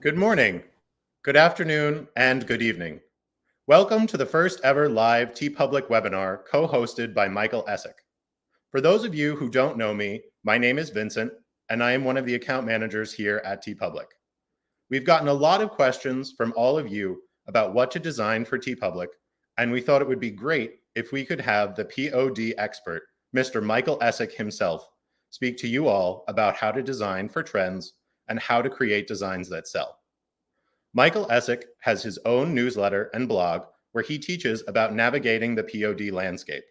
Good morning, good afternoon, and good evening. Welcome to the first ever live Teepublic webinar co-hosted by Michael Essick. For those of you who don't know me, my name is Vincent, and I am one of the account managers here at Teepublic. We've gotten a lot of questions from all of you about what to design for Teepublic, and we thought it would be great if we could have the POD expert, Mr. Michael Essick himself, speak to you all about how to design for trends and how to create designs that sell. Michael Essick has his own newsletter and blog where he teaches about navigating the POD landscape.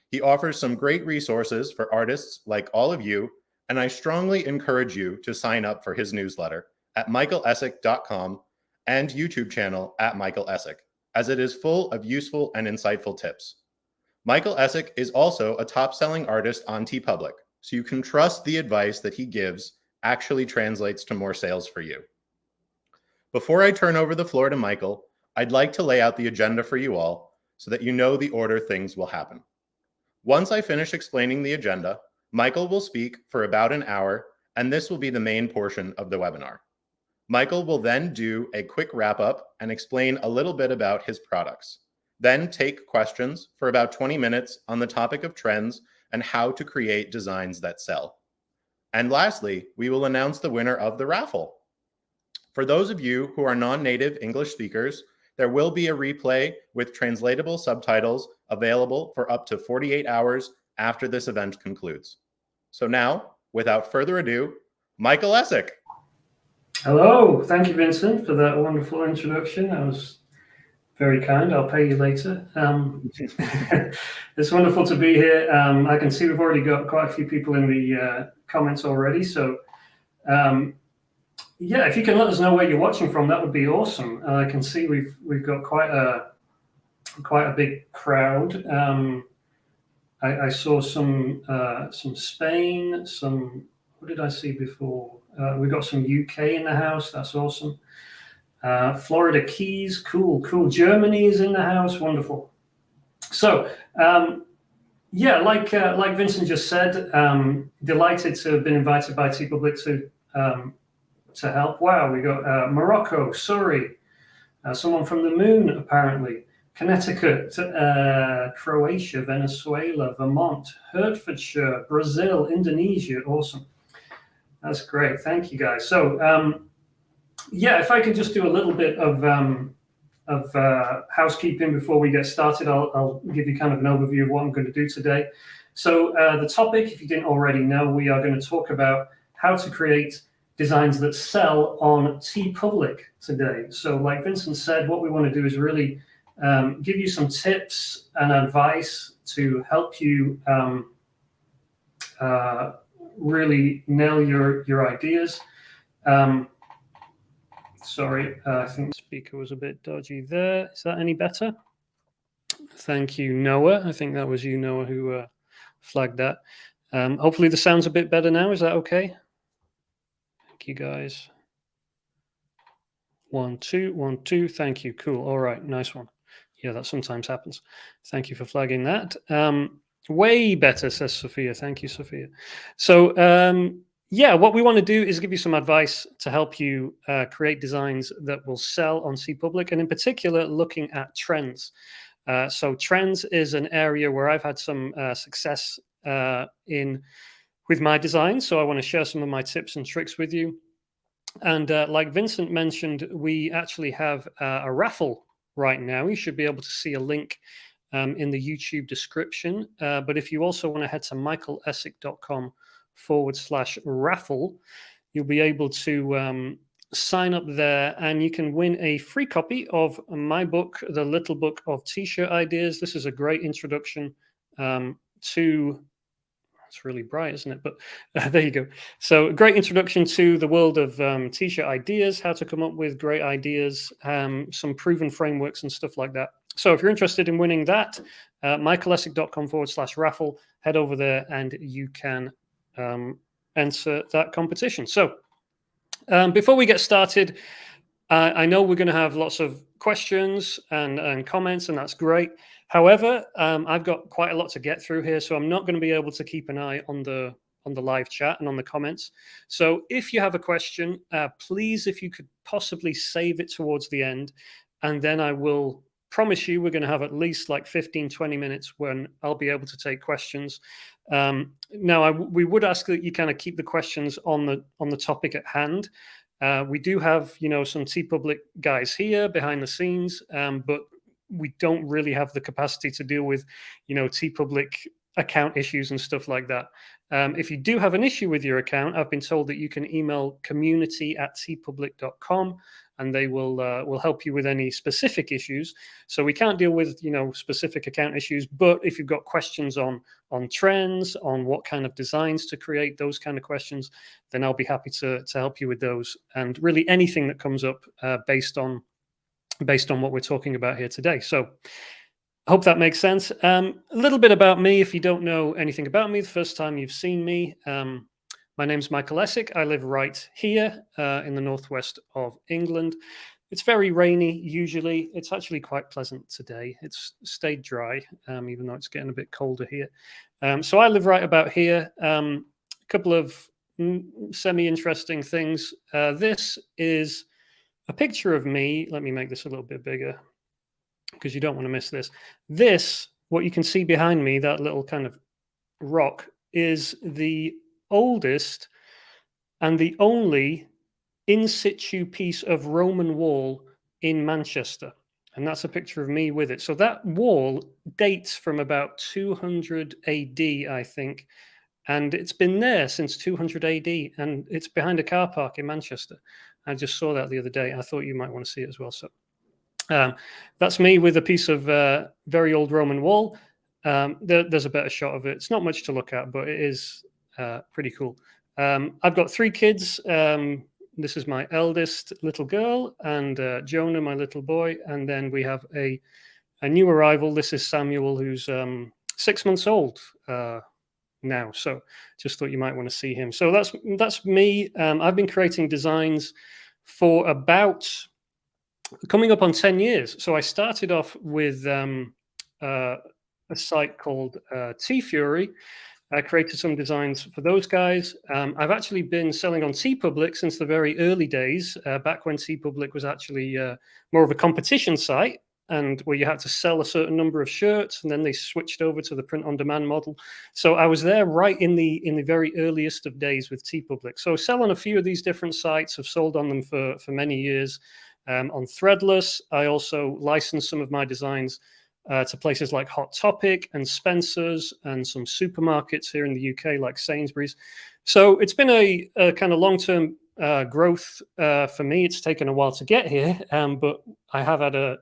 He offers some great resources for artists like all of you, and I strongly encourage you to sign up for his newsletter at michaelessick.com and YouTube channel at Michael Essick, as it is full of useful and insightful tips. Michael Essick is also a top-selling artist on Teepublic, so you can trust the advice that he gives actually translates to more sales for you. Before I turn over the floor to Michael, I'd like to lay out the agenda for you all so that you know the order things will happen. Once I finish explaining the agenda, Michael will speak for about an hour, and this will be the main portion of the webinar. Michael will then do a quick wrap-up and explain a little bit about his products. Then take questions for about 20 minutes on the topic of trends and how to create designs that sell. And lastly, we will announce the winner of the raffle. For those of you who are non-native English speakers, there will be a replay with translatable subtitles available for up to 48 hours after this event concludes. So now, without further ado, Michael Essick. Hello, thank you, Vincent, for that wonderful introduction. That was very kind. I'll pay you later. It's wonderful to be here. I can see we've already got quite a few people in the comments already. So, yeah, if you can let us know where you're watching from, that would be awesome. I can see we've got quite a big crowd. I saw some Spain, some. What did I see before? We got some UK in the house. That's awesome. Florida Keys, cool. Germany is in the house, wonderful. So, yeah, like Vincent just said, delighted to have been invited by Teepublic to help. Wow, we got Morocco, Surrey, someone from the moon apparently, Connecticut, Croatia, Venezuela, Vermont, Hertfordshire, Brazil, Indonesia. Awesome. That's great. Thank you, guys. So, yeah, if I could just do a little bit of housekeeping before we get started, I'll give you kind of an overview of what I'm going to do today. So the topic, if you didn't already know, we are going to talk about how to create designs that sell on Teepublic today. So like Vincent said, what we want to do is really give you some tips and advice to help you really nail your ideas. Sorry, I think the speaker was a bit dodgy there. Is that any better? Thank you, Noah. I think that was you, Noah, who flagged that. Hopefully the sound's a bit better now. Is that okay? Thank you, guys. 1, 2, 1, 2. Thank you. Cool. All right. Nice one. Yeah, that sometimes happens. Thank you for flagging that. Way better, says Sophia. Thank you, Sophia. So, yeah, what we want to do is give you some advice to help you create designs that will sell on Teepublic, and in particular, looking at trends. So trends is an area where I've had some success with my designs. So I want to share some of my tips and tricks with you. And like Vincent mentioned, we actually have a raffle right now. You should be able to see a link in the YouTube description. But if you also want to head to michaelessick.com/raffle, you'll be able to sign up there and you can win a free copy of my book, The Little Book of T-Shirt Ideas. This is a great introduction to, it's really bright, isn't it? But there you go. So a great introduction to the world of T-shirt ideas, how to come up with great ideas, some proven frameworks and stuff like that. So if you're interested in winning that, michaelessick.com/raffle, head over there and you can enter that competition. So before we get started, I know we're going to have lots of questions and comments, and that's great. However, I've got quite a lot to get through here, so I'm not going to be able to keep an eye on the the live chat and on the comments. So if you have a question, please, if you could possibly save it towards the end, and then I will promise you we're going to have at least like 15-20 minutes when I'll be able to take questions. Now, we would ask that you kind of keep the questions on the topic at hand. We do have, some Teepublic guys here behind the scenes, but we don't really have the capacity to deal with, Teepublic account issues and stuff like that. If you do have an issue with your account, I've been told that you can email community@teepublic.com, and they will help you with any specific issues. So we can't deal with specific account issues, but if you've got questions on trends, on what kind of designs to create, those kind of questions, then I'll be happy to help you with those, and really anything that comes up based on what we're talking about here today. So I hope that makes sense. A little bit about me, if you don't know anything about me, the first time you've seen me. My name's Michael Essick. I live right here in the northwest of England. It's very rainy usually. It's actually quite pleasant today. It's stayed dry, even though it's getting a bit colder here. So I live right about here. A couple of semi-interesting things. This is a picture of me. Let me make this a little bit bigger because you don't want to miss this. This, what you can see behind me, that little kind of rock, is the oldest and the only in situ piece of Roman wall in Manchester. And that's a picture of me with it. So that wall dates from about 200 AD, I think. And it's been there since 200 AD. And it's behind a car park in Manchester. I just saw that the other day. I thought you might want to see it as well. So that's me with a piece of very old Roman wall. There's a better shot of it. It's not much to look at, but it is pretty cool. I've got 3 kids. This is my eldest little girl, and Jonah, my little boy. And then we have a new arrival. This is Samuel, who's 6 months old now. So just thought you might want to see him. So that's me. I've been creating designs for about coming up on 10 years. So I started off with a site called T-Fury. I created some designs for those guys. I've actually been selling on Teepublic since the very early days, back when Teepublic was actually more of a competition site, and where you had to sell a certain number of shirts, and then they switched over to the print-on-demand model. So I was there right in the very earliest of days with Teepublic. So sell on a few of these different sites. I've sold on them for many years. On Threadless, I also licensed some of my designs to places like Hot Topic and Spencer's and some supermarkets here in the UK like Sainsbury's. So it's been a kind of long-term growth for me. It's taken a while to get here, but I have had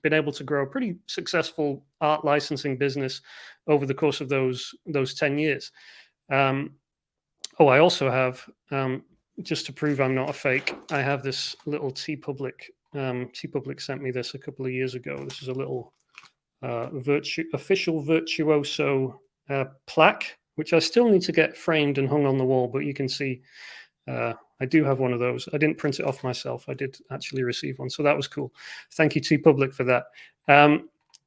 been able to grow a pretty successful art licensing business over the course of those 10 years. I also have, just to prove I'm not a fake, I have this little Teepublic. Teepublic sent me this a couple of years ago. This is a little official Virtuoso plaque, which I still need to get framed and hung on the wall, but you can see I do have one of those. I didn't print it off myself. I did actually receive one, so that was cool. Thank you, Teepublic, for that.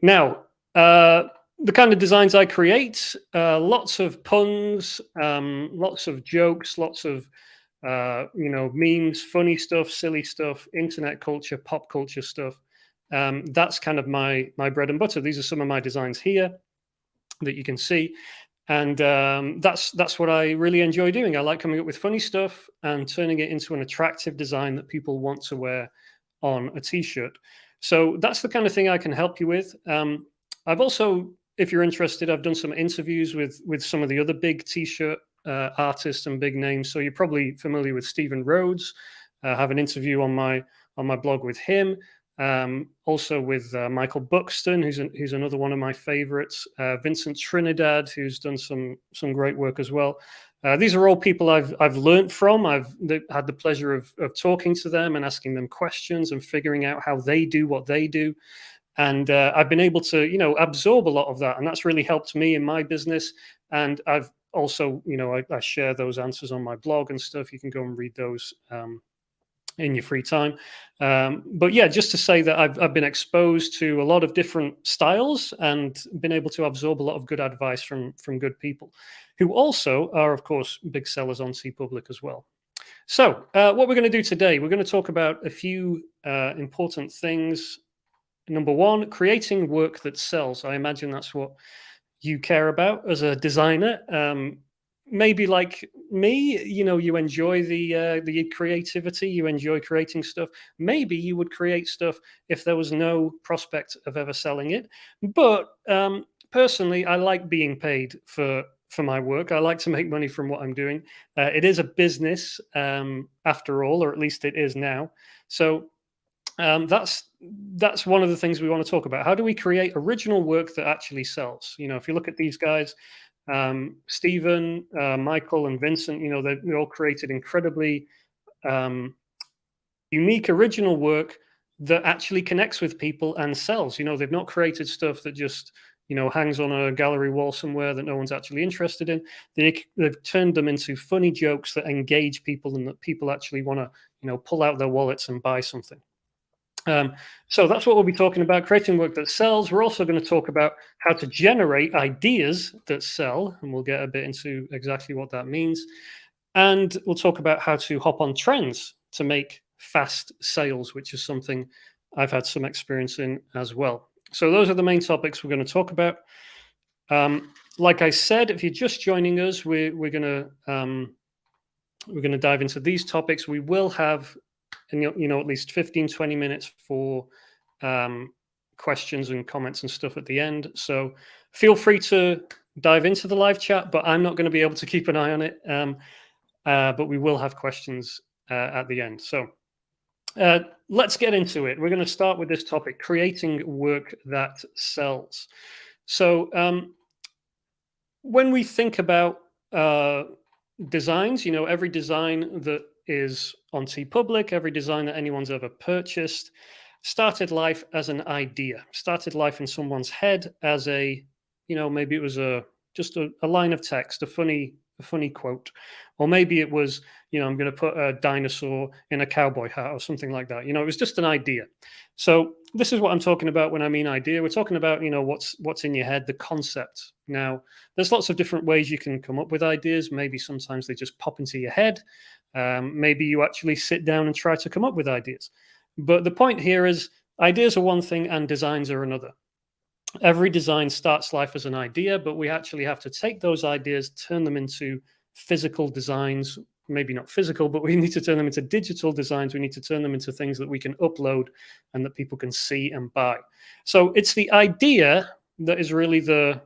Now, the kind of designs I create, lots of puns, lots of jokes, lots of memes, funny stuff, silly stuff, internet culture, pop culture stuff. That's kind of my bread and butter. These are some of my designs here that you can see. And that's what I really enjoy doing. I like coming up with funny stuff and turning it into an attractive design that people want to wear on a t-shirt. So that's the kind of thing I can help you with. I've also, if you're interested, I've done some interviews with some of the other big t-shirt artists and big names. So you're probably familiar with Stephen Rhodes. I have an interview on my blog with him. Also with Michael Buxton, who's another one of my favorites. Vincent Trinidad, who's done some great work as well. These are all people I've learned from. I've had the pleasure of talking to them and asking them questions and figuring out how they do what they do. And I've been able to, absorb a lot of that. And that's really helped me in my business. And I've also, I share those answers on my blog and stuff. You can go and read those in your free time. But yeah, just to say that I've been exposed to a lot of different styles and been able to absorb a lot of good advice from good people who also are, of course, big sellers on Teepublic as well. So what we're going to do today, we're going to talk about a few important things. Number one, creating work that sells. I imagine that's what you care about as a designer. Maybe like me, you enjoy the creativity, you enjoy creating stuff. Maybe you would create stuff if there was no prospect of ever selling it. But personally, I like being paid for my work. I like to make money from what I'm doing. It is a business after all, or at least it is now. So that's one of the things we want to talk about. How do we create original work that actually sells? If you look at these guys, Stephen, Michael, and Vincent, they all created incredibly unique, original work that actually connects with people and sells. They've not created stuff that just hangs on a gallery wall somewhere that no one's actually interested in. They've turned them into funny jokes that engage people and that people actually want to pull out their wallets and buy something. So that's what we'll be talking about, creating work that sells. We're also going to talk about how to generate ideas that sell, and we'll get a bit into exactly what that means. And we'll talk about how to hop on trends to make fast sales, which is something I've had some experience in as well. So those are the main topics we're going to talk about. Like I said, if you're just joining us, we're going to dive into these topics. We will have at least 15-20 minutes for questions and comments and stuff at the end. So feel free to dive into the live chat, but I'm not going to be able to keep an eye on it. But we will have questions at the end. So let's get into it. We're going to start with this topic, creating work that sells. So when we think about designs, every design that is on Teepublic, every design that anyone's ever purchased started life as an idea, started life in someone's head as a, maybe it was just a line of text, a funny quote, or maybe it was, I'm going to put a dinosaur in a cowboy hat or something like that. It was just an idea. So this is what I'm talking about when I mean idea. We're talking about, what's in your head, the concept. Now, there's lots of different ways you can come up with ideas. Maybe sometimes they just pop into your head. Maybe you actually sit down and try to come up with ideas. But the point here is ideas are one thing and designs are another. Every design starts life as an idea, but we actually have to take those ideas, turn them into physical designs. Maybe not physical, but we need to turn them into digital designs. We need to turn them into things that we can upload and that people can see and buy. So it's the idea that is really the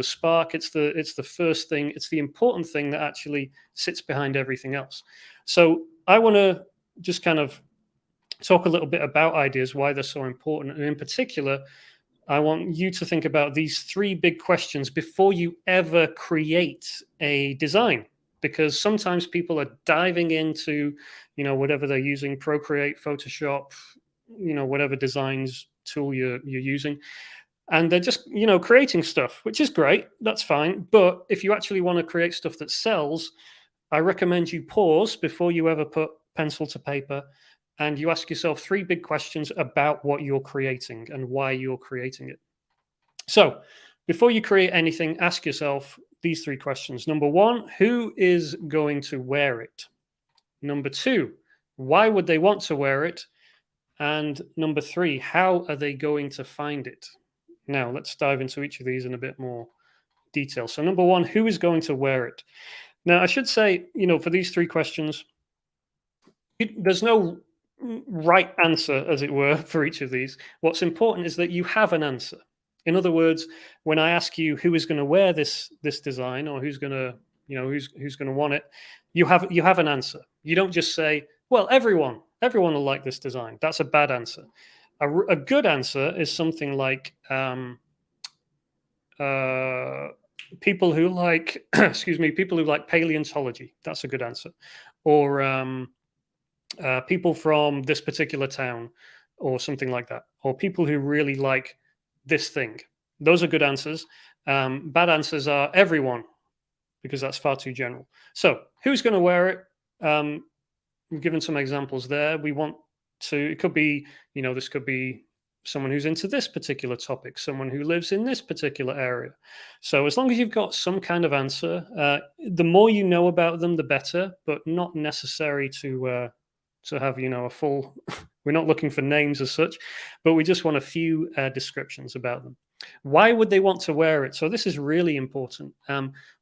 spark. It's the first thing. It's the important thing that actually sits behind everything else. So I want to just kind of talk a little bit about ideas, why they're so important. And in particular, I want you to think about these three big questions before you ever create a design, because sometimes people are diving into, whatever they're using, Procreate, Photoshop, whatever designs tool you're using. And they're just, creating stuff, which is great. That's fine. But if you actually want to create stuff that sells, I recommend you pause before you ever put pencil to paper and you ask yourself three big questions about what you're creating and why you're creating it. So before you create anything, ask yourself these three questions. Number one, who is going to wear it? Number two, why would they want to wear it? And number three, how are they going to find it? Now, let's dive into each of these in a bit more detail. So number one, who is going to wear it? Now, I should say, for these three questions, there's no right answer, as it were, for each of these. What's important is that you have an answer. In other words, when I ask you who is going to wear this design, or who's going to, who's going to want it, you have an answer. You don't just say, well, everyone will like this design. That's a bad answer. A good answer is something like people who like, people who like paleontology. That's a good answer. Or people from this particular town, or something like that. Or people who really like this thing. Those are good answers. Bad answers are everyone, because that's far too general. So who's going to wear it? we've given some examples there. We want to, it could be, this could be someone who's into this particular topic, someone who lives in this particular area. So as long as you've got some kind of answer, the more you know about them, the better, but not necessary to have, a full, we're not looking for names as such, but we just want a few descriptions about them. Why would they want to wear it? So this is really important.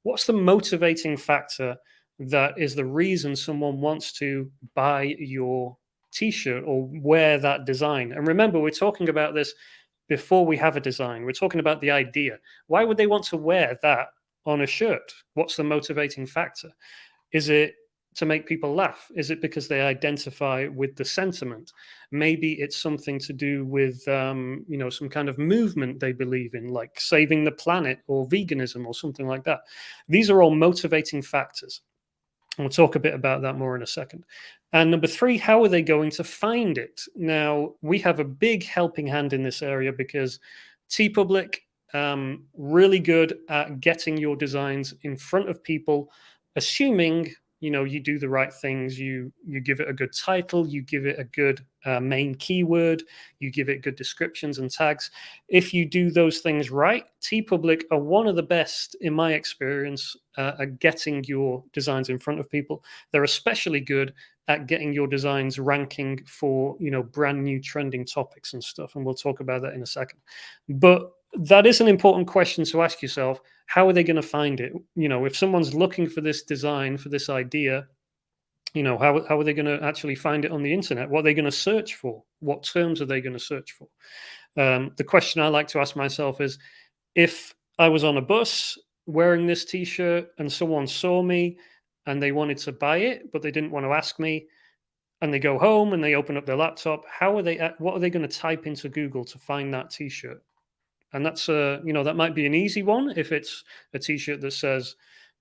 What's the motivating factor that is the reason someone wants to buy your t-shirt or wear that design? And remember, we're talking about this before we have a design. We're talking about the idea. Why would they want to wear that on a shirt? What's the motivating factor? Is it to make people laugh? Is it because they identify with the sentiment? Maybe it's something to do with, some kind of movement they believe in, like saving the planet or veganism or something like that. These are all motivating factors. We'll talk a bit about that more in a second. And number 3, how are they going to find it? Now, we have a big helping hand in this area because Teepublic, really good at getting your designs in front of people, assuming you do the right things. You give it a good title, you give it a good main keyword, you give it good descriptions and tags. If you do those things right, Teepublic are one of the best, in my experience, at getting your designs in front of people. They're especially good at getting your designs ranking for brand new trending topics and stuff, and we'll talk about that in a second. But that is an important question to ask yourself. How are they going to find it? If someone's looking for this design, for this idea, how are they going to actually find it on the internet? What are they going to search for? What terms are they going to search for? The question I like to ask myself is, if I was on a bus wearing this t-shirt and someone saw me and they wanted to buy it, but they didn't want to ask me, and they go home and they open up their laptop, what are they going to type into Google to find that t-shirt? And that's that might be an easy one if it's a t-shirt that says,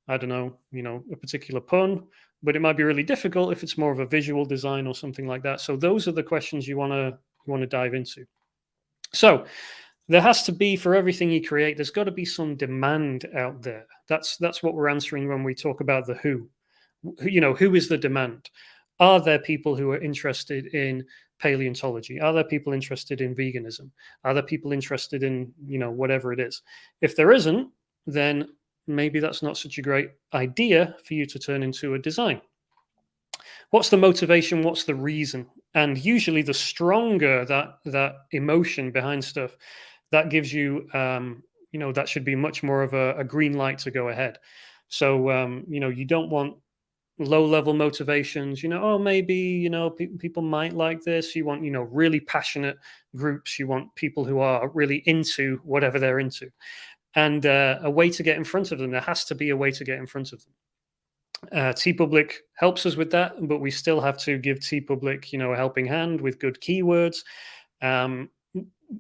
I don't know, a particular pun, but it might be really difficult if it's more of a visual design or something like that. So those are the questions you want to dive into. So there has to be, for everything you create, there's got to be some demand out there. That's what we're answering when we talk about the who. Who is the demand? Are there people who are interested in paleontology? Are there people interested in veganism? Are there people interested in, whatever it is? If there isn't, then maybe that's not such a great idea for you to turn into a design. What's the motivation? What's the reason? And usually the stronger that emotion behind stuff, that gives you, that should be much more of a green light to go ahead. So, you don't want low-level motivations, maybe, people might like this. You want, really passionate groups. You want people who are really into whatever they're into. And a way to get in front of them. There has to be a way to get in front of them. Teepublic helps us with that, but we still have to give Teepublic, a helping hand with good keywords. And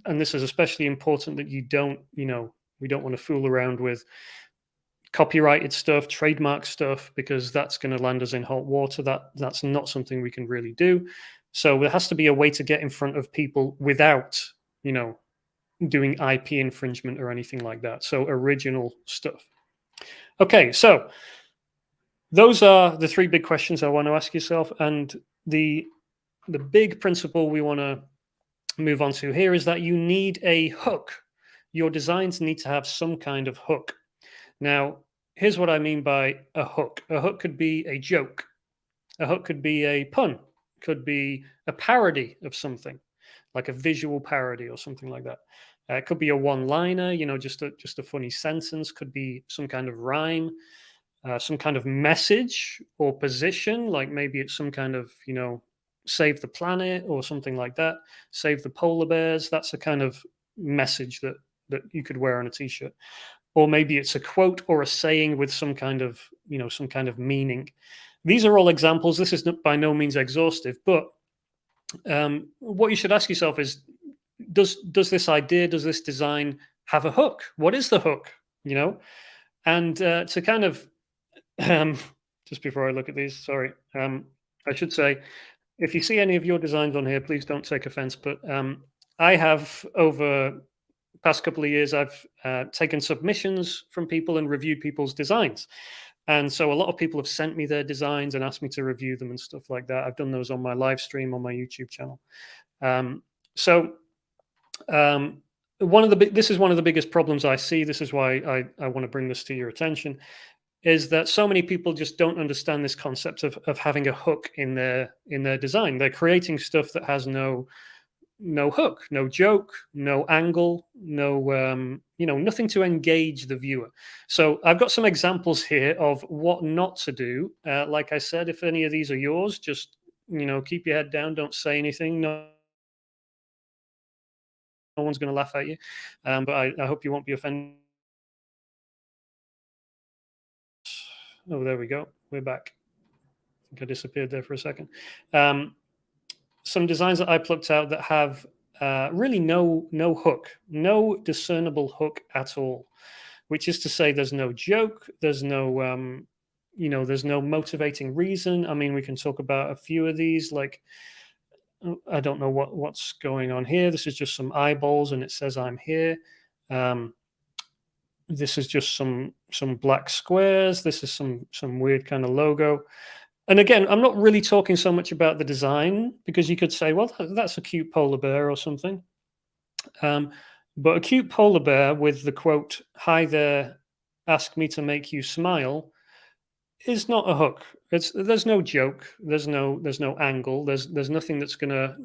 this is especially important that we don't want to fool around with copyrighted stuff, trademark stuff, because that's going to land us in hot water. That's not something we can really do. So there has to be a way to get in front of people without, doing IP infringement or anything like that. So original stuff. Okay, so those are the 3 big questions I want to ask yourself. And the big principle we want to move on to here is that you need a hook. Your designs need to have some kind of hook. Now, here's what I mean by a hook. A hook could be a joke. A hook could be a pun. Could be a parody of something, like a visual parody or something like that. It could be a one-liner, just a funny sentence. Could be some kind of rhyme, some kind of message or position, like maybe it's some kind of, save the planet or something like that. Save the polar bears. That's a kind of message that you could wear on a t-shirt. Or maybe it's a quote or a saying with some kind of meaning. These are all examples. This is by no means exhaustive, but what you should ask yourself is, does this idea, does this design have a hook? What is the hook? And to kind of, just before I look at these, sorry, I should say, if you see any of your designs on here, please don't take offense, but I have, over past couple of years, I've taken submissions from people and reviewed people's designs. And so a lot of people have sent me their designs and asked me to review them and stuff like that. I've done those on my live stream on my YouTube channel. So this is one of the biggest problems I see. This is why I want to bring this to your attention, is that so many people just don't understand this concept of having a hook in their design. They're creating stuff that has no hook, no joke, no angle, no nothing to engage the viewer. So I've got some examples here of what not to do. Like I said, if any of these are yours, just keep your head down, don't say anything. No one's going to laugh at you, but I hope you won't be offended. Oh, there we go. We're back. I think I disappeared there for a second. Some designs that I plucked out that have really no hook, no discernible hook at all, which is to say there's no joke, there's no there's no motivating reason. I mean, we can talk about a few of these, like I don't know what's going on here. This is just some eyeballs and it says I'm here. This is just some black squares. This is some weird kind of logo. And again, I'm not really talking so much about the design, because you could say, well, that's a cute polar bear or something. But a cute polar bear with the quote, "Hi there, ask me to make you smile," is not a hook. There's no joke. There's no angle. There's nothing that's gonna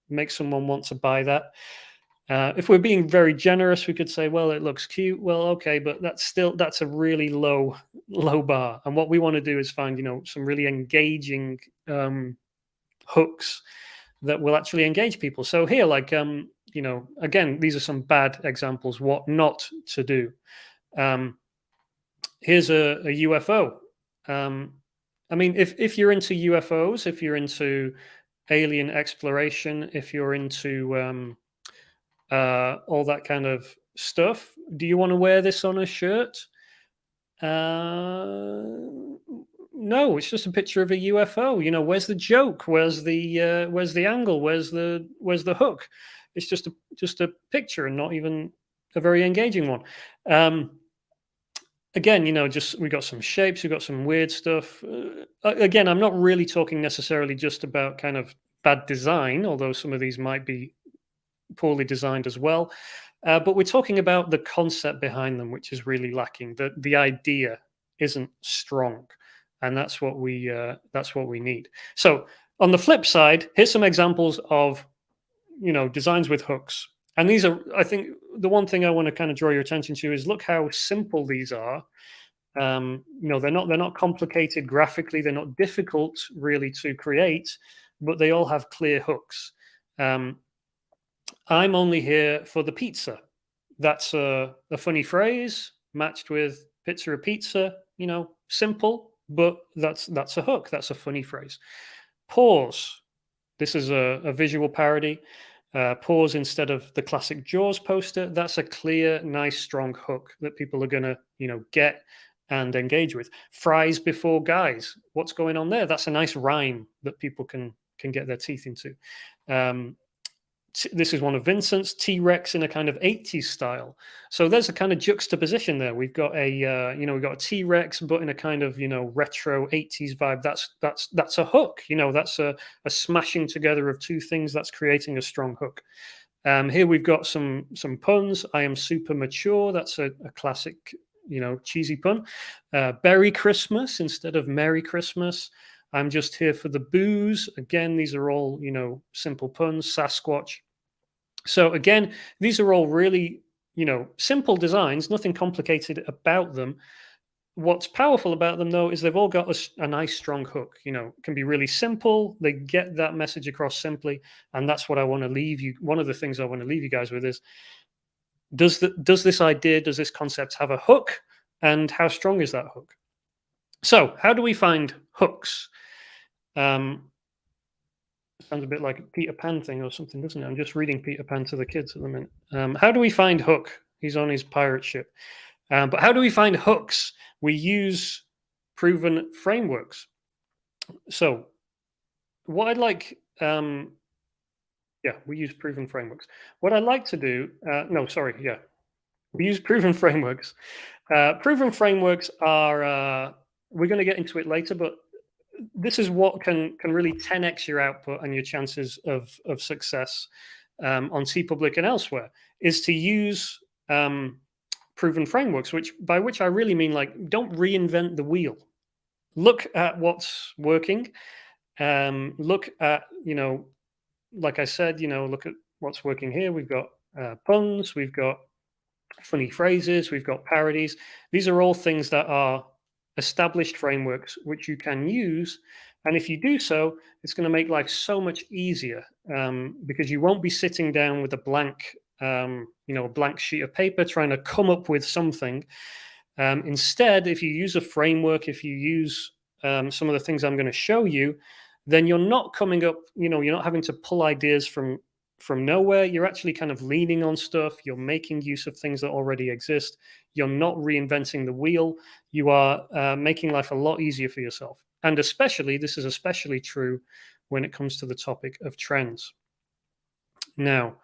make someone want to buy that. If we're being very generous, we could say, well, it looks cute. Well, okay, but that's a really low bar. And what we want to do is find some really engaging hooks that will actually engage people. So here, like again, these are some bad examples. What not to do. Here's a UFO. I mean, if you're into UFOs, if you're into alien exploration, if you're into all that kind of stuff, do you want to wear this on a shirt? No, it's just a picture of a UFO. Where's the joke? Where's the angle? Where's the hook? It's just a picture, and not even a very engaging one. Again, we got some shapes, we got some weird stuff. Again, I'm not really talking necessarily just about kind of bad design, although some of these might be poorly designed as well. But we're talking about the concept behind them, which is really lacking. The idea isn't strong, and that's what we need. So on the flip side, here's some examples of designs with hooks. And these are, I think, the one thing I want to kind of draw your attention to is look how simple these are. They're not complicated graphically. They're not difficult really to create, but they all have clear hooks. I'm only here for the pizza. That's a funny phrase matched with pizza a pizza. Simple, but that's a hook. That's a funny phrase. Pause. This is a visual parody. Pause instead of the classic Jaws poster. That's a clear, nice, strong hook that people are gonna get and engage with. Fries before guys. What's going on there? That's a nice rhyme that people can get their teeth into. This is one of Vincent's, T-Rex in a kind of 80s style. So there's a kind of juxtaposition there. We've got we've got a T-Rex, but in a kind of retro 80s vibe. That's a hook. That's a smashing together of two things that's creating a strong hook. Here we've got some puns. I am super mature. That's a classic cheesy pun. Berry Christmas instead of Merry Christmas. I'm just here for the booze. Again, these are all simple puns. Sasquatch. So again, these are all really, simple designs, nothing complicated about them. What's powerful about them, though, is they've all got a nice, strong hook. Can be really simple. They get that message across simply, and that's what I want to leave you. One of the things I want to leave you guys with is: does this idea, does this concept have a hook, and how strong is that hook? So, how do we find hooks? Sounds a bit like a Peter Pan thing or something, doesn't it? I'm just reading Peter Pan to the kids at the minute. How do we find Hook? He's on his pirate ship. But how do we find hooks? We use proven frameworks. So what I'd like, we use proven frameworks. What I'd like to do, we use proven frameworks. Proven frameworks are we're going to get into it later, but this is what can really 10x your output and your chances of success on Teepublic and elsewhere, is to use proven frameworks, by which I really mean, like, don't reinvent the wheel. Look at what's working. Look at, like I said, look at what's working here. We've got puns, we've got funny phrases, we've got parodies. These are all things that are established frameworks which you can use. And if you do so, it's going to make life so much easier, because you won't be sitting down with a blank, a blank sheet of paper trying to come up with something. Instead, if you use a framework, if you use some of the things I'm going to show you, then you're not coming up, you're not having to pull ideas from nowhere. You're actually kind of leaning on stuff. You're making use of things that already exist. You're not reinventing the wheel. You are making life a lot easier for yourself. And this is especially true when it comes to the topic of trends. Now,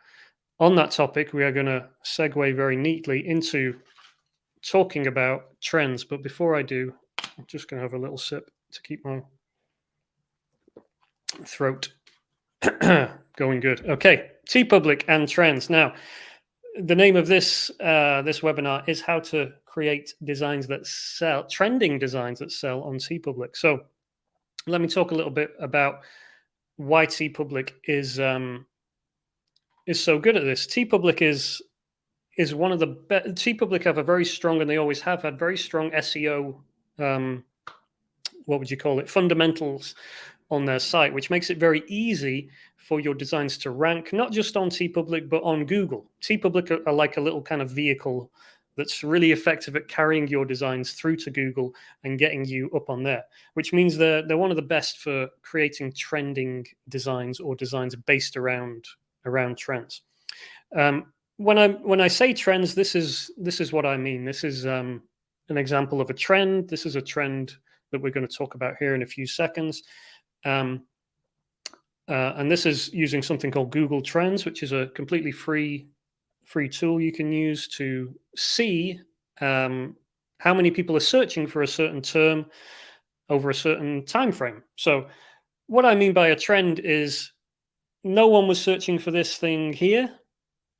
on that topic, we are going to segue very neatly into talking about trends. But before I do, I'm just going to have a little sip to keep my throat going good. Okay, Teepublic and trends. Now, the name of this webinar is how to create designs that sell, trending designs that sell on Teepublic. So let me talk a little bit about why Teepublic is so good at this. Teepublic is one of the best. Teepublic have a very strong, and they always have had very strong SEO. What would you call it? Fundamentals on their site, which makes it very easy for your designs to rank, not just on Teepublic, but on Google. Teepublic are like a little kind of vehicle that's really effective at carrying your designs through to Google and getting you up on there, which means they're one of the best for creating trending designs or designs based around trends. When I say trends, this is what I mean. This is an example of a trend. This is a trend that we're going to talk about here in a few seconds. And this is using something called Google Trends, which is a completely free tool you can use to see how many people are searching for a certain term over a certain time frame. So what I mean by a trend is no one was searching for this thing here,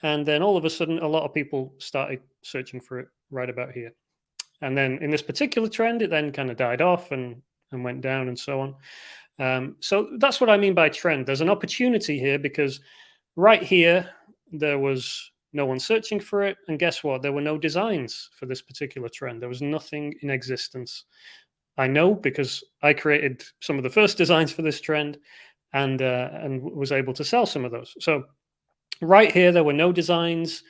and then all of a sudden a lot of people started searching for it right about here. And then in this particular trend, it then kind of died off and went down and so on. So that's what I mean by trend. There's an opportunity here because right here, there was no one searching for it. And guess what? There were no designs for this particular trend. There was nothing in existence. I know because I created some of the first designs for this trend and was able to sell some of those. So right here, there were no designs.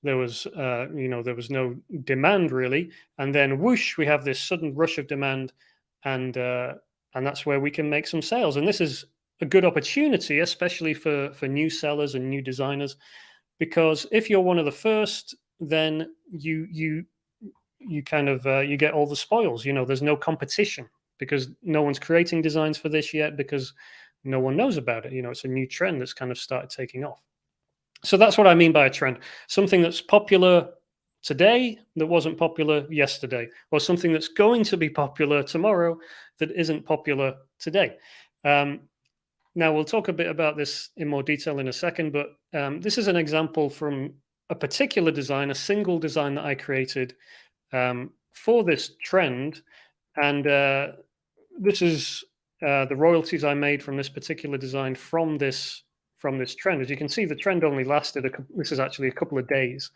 There was, there was no demand really. And then whoosh, we have this sudden rush of demand, and that's where we can make some sales. And this is a good opportunity, especially for new sellers and new designers, because if you're one of the first, then you kind of you get all the spoils. There's no competition because no one's creating designs for this yet because no one knows about it. It's a new trend that's kind of started taking off. So that's what I mean by a trend. Something that's popular today that wasn't popular yesterday, or something that's going to be popular tomorrow that isn't popular today. Now, we'll talk a bit about this in more detail in a second, but this is an example from a particular design, a single design that I created for this trend. And this is the royalties I made from this particular design from this trend. As you can see, the trend only lasted this is actually a couple of days,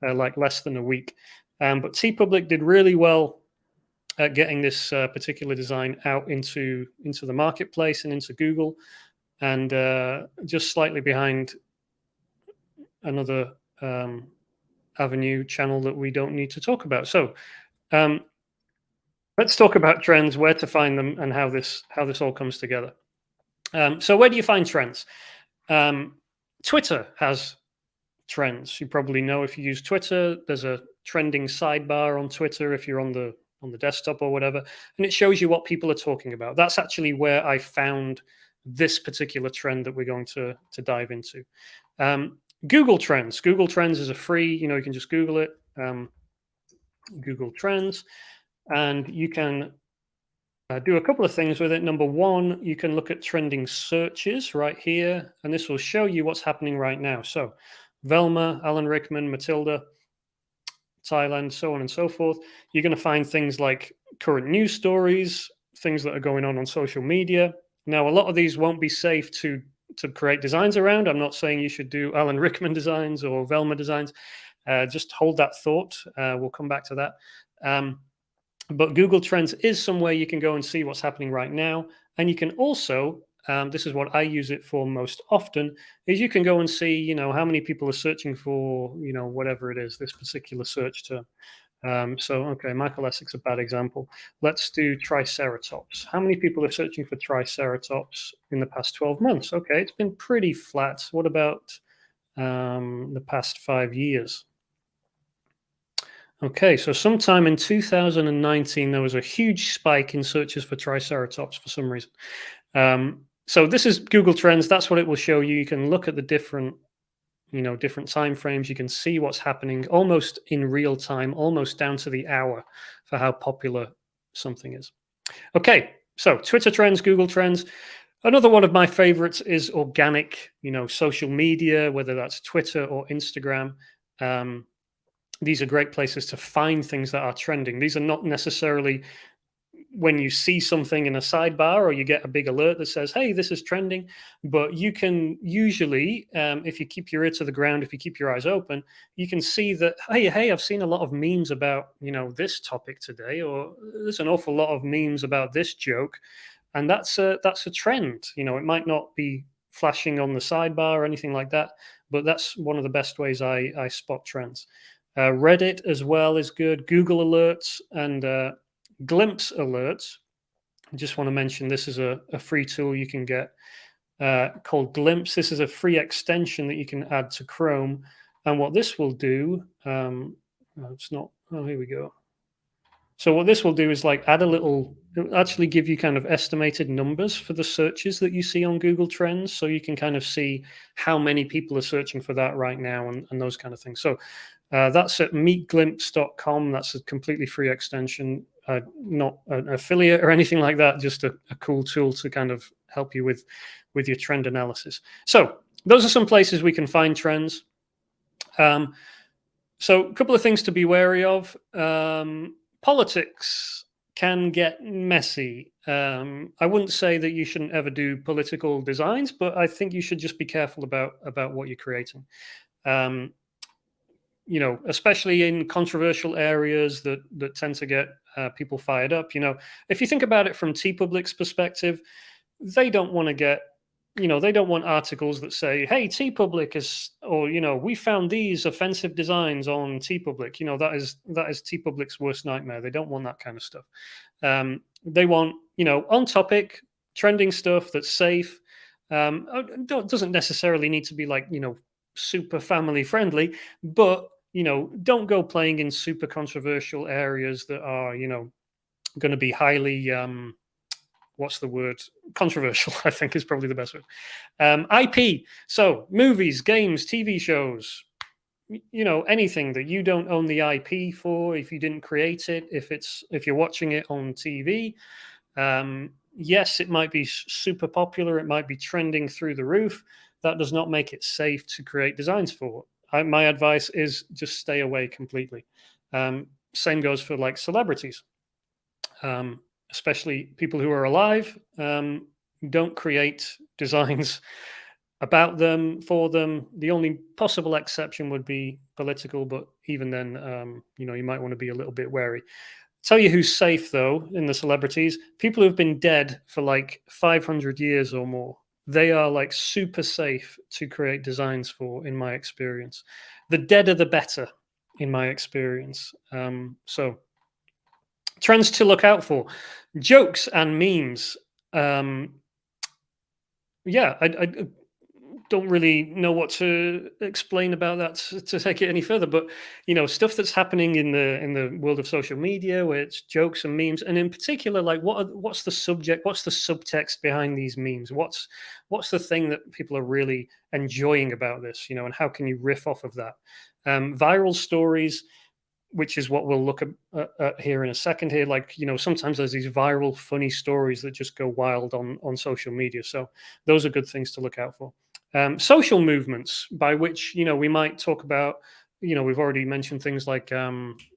like less than a week. But Teepublic did really well at getting this particular design out into the marketplace and into Google, and just slightly behind another avenue channel that we don't need to talk about. So let's talk about trends, where to find them, and how this all comes together. So where do you find trends? Twitter has trends. You probably know, if you use Twitter, there's a trending sidebar on Twitter if you're on the desktop or whatever, and it shows you what people are talking about. That's actually where I found this particular trend that we're going to dive into. Google Trends. Google Trends is a free, you can just Google it, Google Trends, and you can do a couple of things with it. Number one, you can look at trending searches right here, and this will show you what's happening right now. So Velma, Alan Rickman, Matilda, Thailand, so on and so forth. You're going to find things like current news stories, things that are going on social media. Now, a lot of these won't be safe to create designs around. I'm not saying you should do Alan Rickman designs or Velma designs. Just hold that thought. We'll come back to that. But Google Trends is somewhere you can go and see what's happening right now. And you can also, this is what I use it for most often, is you can go and see, you know, how many people are searching for, you know, whatever it is, this particular search term. Okay, Michael Essex, a bad example. Let's do Triceratops. How many people are searching for Triceratops in the past 12 months? Okay, it's been pretty flat. What about the past 5 years? Okay, so sometime in 2019, there was a huge spike in searches for Triceratops for some reason. So this is Google Trends. That's what it will show you. You can look at the different time frames. You can see what's happening almost in real time, almost down to the hour for how popular something is. Okay, so Twitter Trends, Google Trends. Another one of my favorites is organic, social media, whether that's Twitter or Instagram. These are great places to find things that are trending. These are not necessarily when you see something in a sidebar or you get a big alert that says, hey, this is trending. But you can usually, if you keep your ear to the ground, if you keep your eyes open, you can see that, hey, I've seen a lot of memes about, this topic today, or there's an awful lot of memes about this joke. And that's a trend. It might not be flashing on the sidebar or anything like that, but that's one of the best ways I spot trends. Reddit as well is good. Google Alerts and Glimpse Alerts. I just want to mention this is a free tool you can get called Glimpse. This is a free extension that you can add to Chrome. And what this will do, it's not, here we go. So what this will do is add a little, it'll actually give you kind of estimated numbers for the searches that you see on Google Trends. So you can kind of see how many people are searching for that right now and those kind of things. So that's at meetglimpse.com. That's a completely free extension, not an affiliate or anything like that, just a cool tool to kind of help you with your trend analysis. So those are some places we can find trends. So a couple of things to be wary of. Politics can get messy. I wouldn't say that you shouldn't ever do political designs, but I think you should just be careful about what you're creating. Especially in controversial areas that tend to get people fired up. If you think about it from Teepublic's perspective, they don't want to get, they don't want articles that say, hey, Teepublic is, or, we found these offensive designs on Teepublic. That is Teepublic's worst nightmare. They don't want that kind of stuff. They want, on topic, trending stuff that's safe. Doesn't necessarily need to be super family friendly, but don't go playing in super controversial areas that are going to be highly what's the word, controversial, I think is probably the best word. IP, so movies, games, TV shows, anything that you don't own the IP for, if you didn't create it, if you're watching it on TV, yes, it might be super popular, it might be trending through the roof. That does not make it safe to create designs for. My advice is just stay away completely. Same goes for celebrities, especially people who are alive. Don't create designs about them, for them. The only possible exception would be political, but even then, you might want to be a little bit wary. Tell you who's safe though in the celebrities, people who have been dead for 500 years or more. They are super safe to create designs for, in my experience. The deader, the better, in my experience. So trends to look out for. Jokes and memes. I don't really know what to explain about that to take it any further, but stuff that's happening in the world of social media, where it's jokes and memes, and in particular, what's the subject, what's the subtext behind these memes, what's the thing that people are really enjoying about this, and how can you riff off of that? Viral stories, which is what we'll look at here in a second here. Like, sometimes there's these viral, funny stories that just go wild on social media. So those are good things to look out for. Social movements, by which, we might talk about, we've already mentioned things like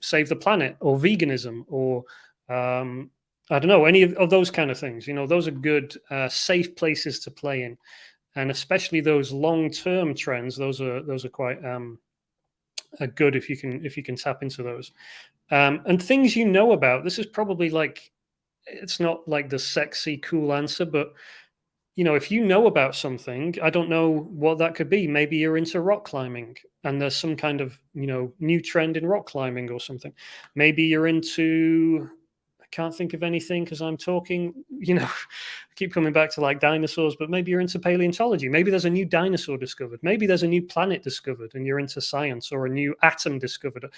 Save the Planet or veganism or I don't know, any of those kind of things. Those are good, safe places to play in. And especially those long-term trends, those are quite good if you can tap into those. And things about. This is probably like, it's not like the sexy, cool answer, but if you know about something, I don't know what that could be. Maybe you're into rock climbing and there's some kind of, new trend in rock climbing or something. Maybe you're into, I can't think of anything because I'm talking, I keep coming back to like dinosaurs, but maybe you're into paleontology. Maybe there's a new dinosaur discovered. Maybe there's a new planet discovered and you're into science, or a new atom discovered.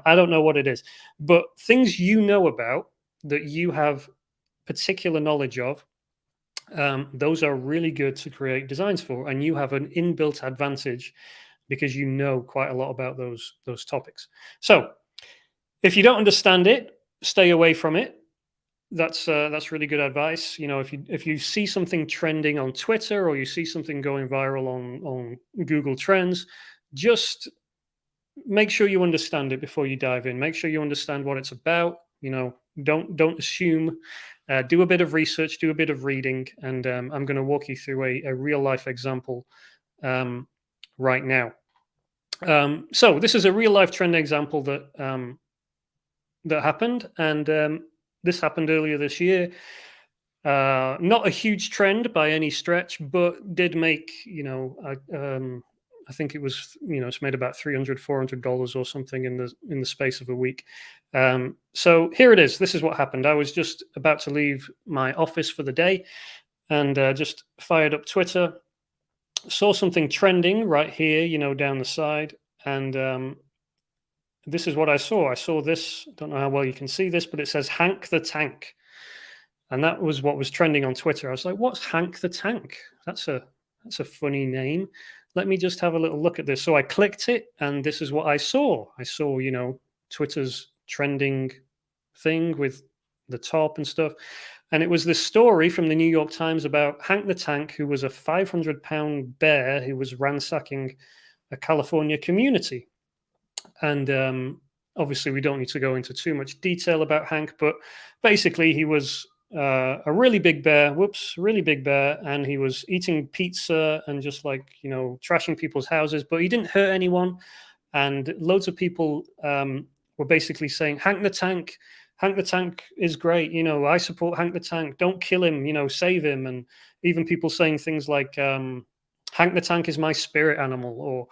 I don't know what it is, but things about that you have particular knowledge of, those are really good to create designs for, and you have an inbuilt advantage because you know quite a lot about those topics. So if you don't understand it, stay away from it. That's really good advice. If you see something trending on Twitter, or you see something going viral on Google Trends, just make sure you understand it before you dive in. Make sure you understand what it's about. Don't assume. Do a bit of research, do a bit of reading, and I'm going to walk you through a real life example right now. So this is a real life trend example that happened, and this happened earlier this year. Not a huge trend by any stretch, but did make, I think it was, it's made about $300-$400 or something in the space of a week. So here it is. This is what happened. I was just about to leave my office for the day, and just fired up Twitter, saw something trending right here, down the side, and this is what I saw. I saw this. Don't know how well you can see this, but it says Hank the Tank. And that was what was trending on Twitter. I was like, what's Hank the Tank? That's a funny name. Let me just have a little look at this. So I clicked it, and this is what I saw. I saw, Twitter's trending thing with the top and stuff. And it was this story from the New York Times about Hank the Tank, who was a 500-pound bear who was ransacking a California community. And obviously, we don't need to go into too much detail about Hank, but basically he was a really big bear, and he was eating pizza and just like, trashing people's houses, but he didn't hurt anyone. And loads of people were basically saying, Hank the Tank is great. I support Hank the Tank. Don't kill him, save him. And even people saying things like, Hank the Tank is my spirit animal, or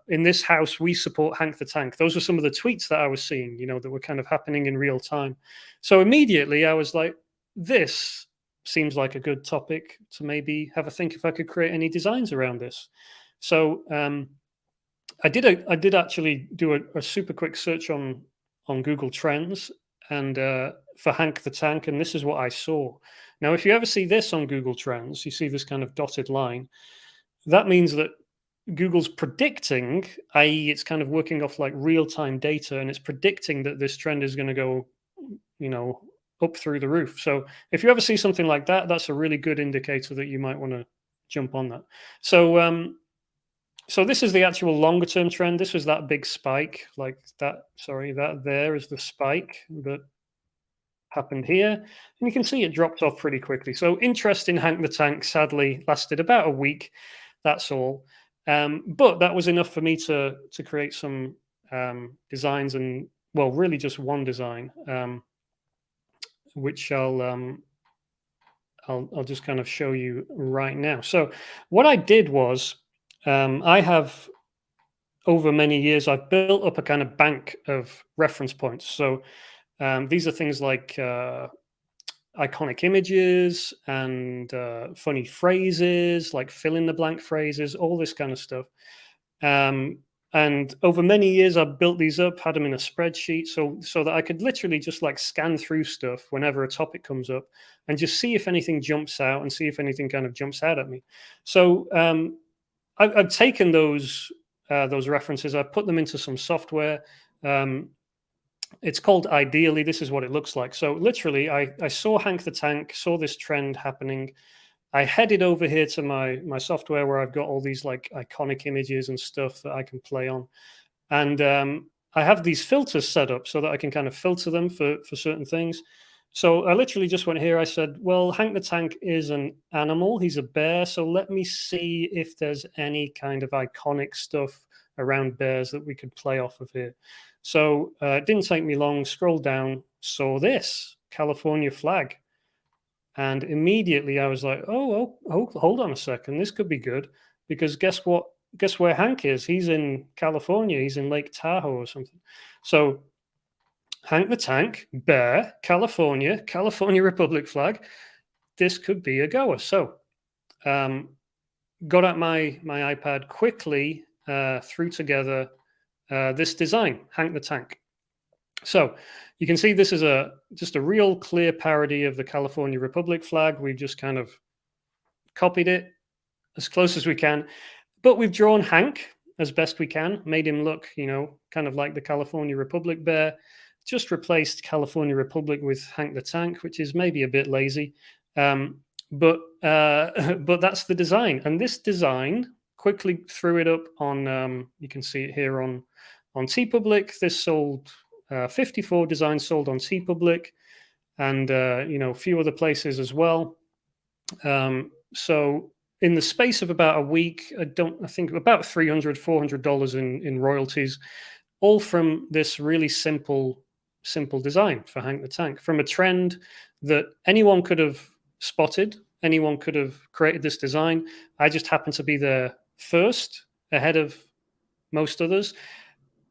in this house, we support Hank the Tank. Those were some of the tweets that I was seeing, that were kind of happening in real time. So immediately I was like, this seems like a good topic to maybe have a think if I could create any designs around this. So I did actually do a super quick search on Google Trends and for Hank the Tank, and this is what I saw. Now, if you ever see this on Google Trends, you see this kind of dotted line. That means that Google's predicting, i.e., it's kind of working off like real-time data, and it's predicting that this trend is going to go, up through the roof. So if you ever see something like that, that's a really good indicator that you might want to jump on that. So so this is the actual longer-term trend. This was that big spike, like that. Sorry, that there is the spike that happened here, and you can see it dropped off pretty quickly. So interest in Hank the Tank sadly lasted about a week. That's all. But that was enough for me to create some designs, and well, really just one design, which I'll just kind of show you right now. So what I did was, I have, over many years, I've built up a kind of bank of reference points. So these are things like iconic images and funny phrases, like fill in the blank phrases, all this kind of stuff. And over many years, I've built these up, had them in a spreadsheet, so that I could literally just like scan through stuff whenever a topic comes up and just see if anything jumps out and see if anything kind of jumps out at me. So I've taken those references, I've put them into some software, It's called Ideally. This is what it looks like. So literally, I saw Hank the Tank, saw this trend happening. I headed over here to my software where I've got all these like iconic images and stuff that I can play on. And I have these filters set up so that I can kind of filter them for certain things. So I literally just went here. I said, well, Hank the Tank is an animal. He's a bear. So let me see if there's any kind of iconic stuff around bears that we could play off of here. So it didn't take me long. Scrolled down, saw this California flag. And immediately I was like, oh, hold on a second. This could be good. Because guess what? Guess where Hank is? He's in California. He's in Lake Tahoe or something. So Hank the Tank, bear, California Republic flag. This could be a goer. So got out my iPad quickly, threw together this design, Hank the Tank. So you can see this is just a real clear parody of the California Republic flag. We've just kind of copied it as close as we can, but we've drawn Hank as best we can, made him look, kind of like the California Republic bear. Just replaced California Republic with Hank the Tank, which is maybe a bit lazy, but that's the design. And this design, quickly threw it up on. You can see it here on Teepublic. This sold 54 designs sold on Teepublic, and a few other places as well. So in the space of about a week, I think about $300, $400 in royalties, all from this really simple design for Hank the Tank, from a trend that anyone could have spotted, anyone could have created this design. I just happened to be there first, ahead of most others.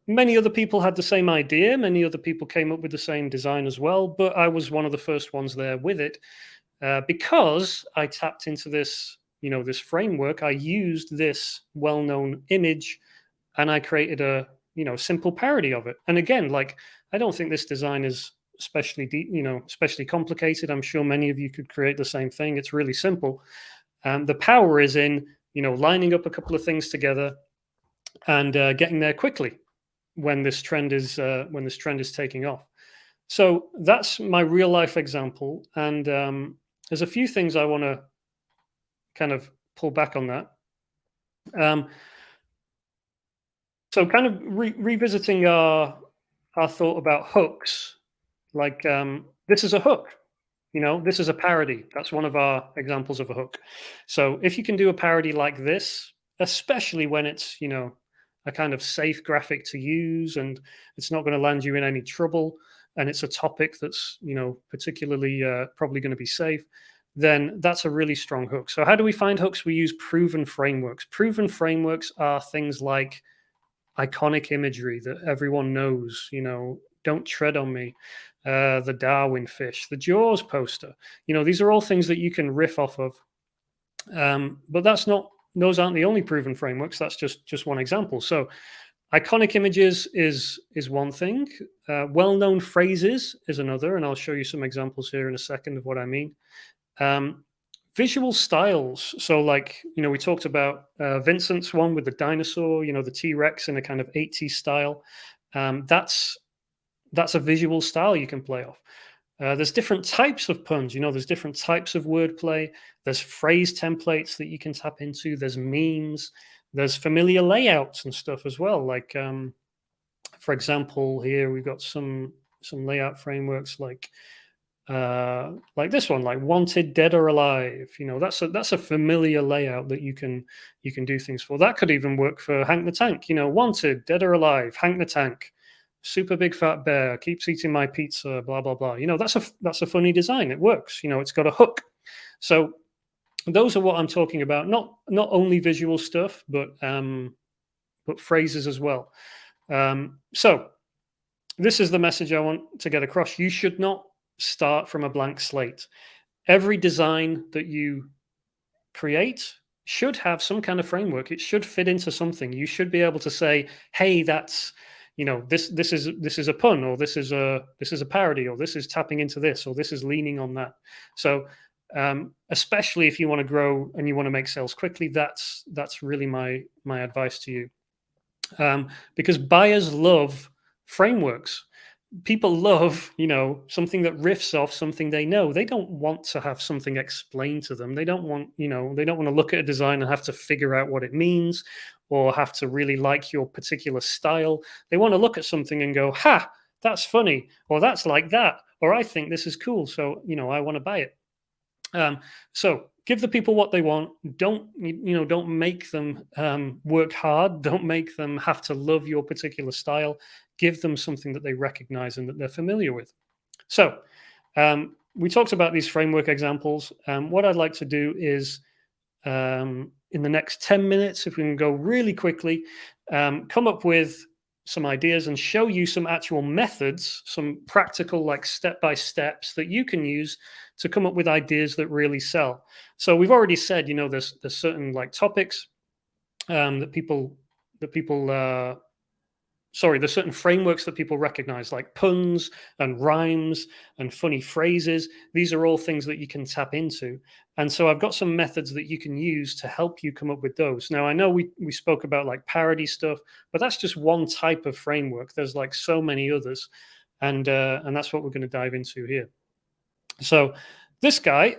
Many other people had the same idea. Many other people came up with the same design as well, but I was one of the first ones there with it because I tapped into this, this framework. I used this well-known image, and I created a simple parody of it. And again, I don't think this design is especially especially complicated. I'm sure many of you could create the same thing. It's really simple. The power is in lining up a couple of things together and getting there quickly when this trend is taking off. So that's my real life example, and there's a few things I want to kind of pull back on that. So kind of revisiting our thought about hooks, this is a hook, this is a parody. That's one of our examples of a hook. So if you can do a parody like this, especially when it's, a kind of safe graphic to use and it's not going to land you in any trouble, and it's a topic that's, particularly probably going to be safe, then that's a really strong hook. So how do we find hooks? We use proven frameworks. Proven frameworks are things like iconic imagery that everyone knows, Don't Tread on Me, the Darwin fish, the Jaws poster. These are all things that you can riff off of. But those aren't the only proven frameworks. That's just one example. So iconic images is one thing. Well-known phrases is another, and I'll show you some examples here in a second of what I mean. Visual styles. So we talked about Vincent's one with the dinosaur, the T-Rex in a kind of 80s style. That's a visual style you can play off. There's different types of puns, there's different types of wordplay. There's phrase templates that you can tap into. There's memes. There's familiar layouts and stuff as well. For example, here we've got some layout frameworks like this one, like Wanted, Dead or Alive. That's a familiar layout that you can do things for. That could even work for Hank the Tank. Wanted, Dead or Alive, Hank the Tank, super big fat bear, keeps eating my pizza, blah blah blah. That's a funny design. It works. It's got a hook. So those are what I'm talking about. Not only visual stuff, but phrases as well. So this is the message I want to get across. You should not start from a blank slate. Every design that you create should have some kind of framework. It should fit into something. You should be able to say, hey, that's this is a pun, or this is a parody, or this is tapping into this, or this is leaning on that. So especially if you want to grow and you want to make sales quickly, that's really my advice to you, because buyers love frameworks. People love, something that riffs off something they know. They don't want to have something explained to them. They don't want, they don't want to look at a design and have to figure out what it means or have to really like your particular style. They want to look at something and go, ha, that's funny, or that's like that, or I think this is cool. So, I want to buy it. So give the people what they want. Don't make them work hard. Don't make them have to love your particular style. Give them something that they recognize and that they're familiar with. So we talked about these framework examples. What I'd like to do is in the next 10 minutes, if we can go really quickly, come up with some ideas and show you some actual methods, some practical, like step-by-steps that you can use to come up with ideas that really sell. So we've already said, there's certain like topics there's certain frameworks that people recognize, like puns and rhymes and funny phrases. These are all things that you can tap into. And so I've got some methods that you can use to help you come up with those. Now, I know we spoke about like parody stuff, but that's just one type of framework. There's like so many others. And that's what we're going to dive into here. So this guy,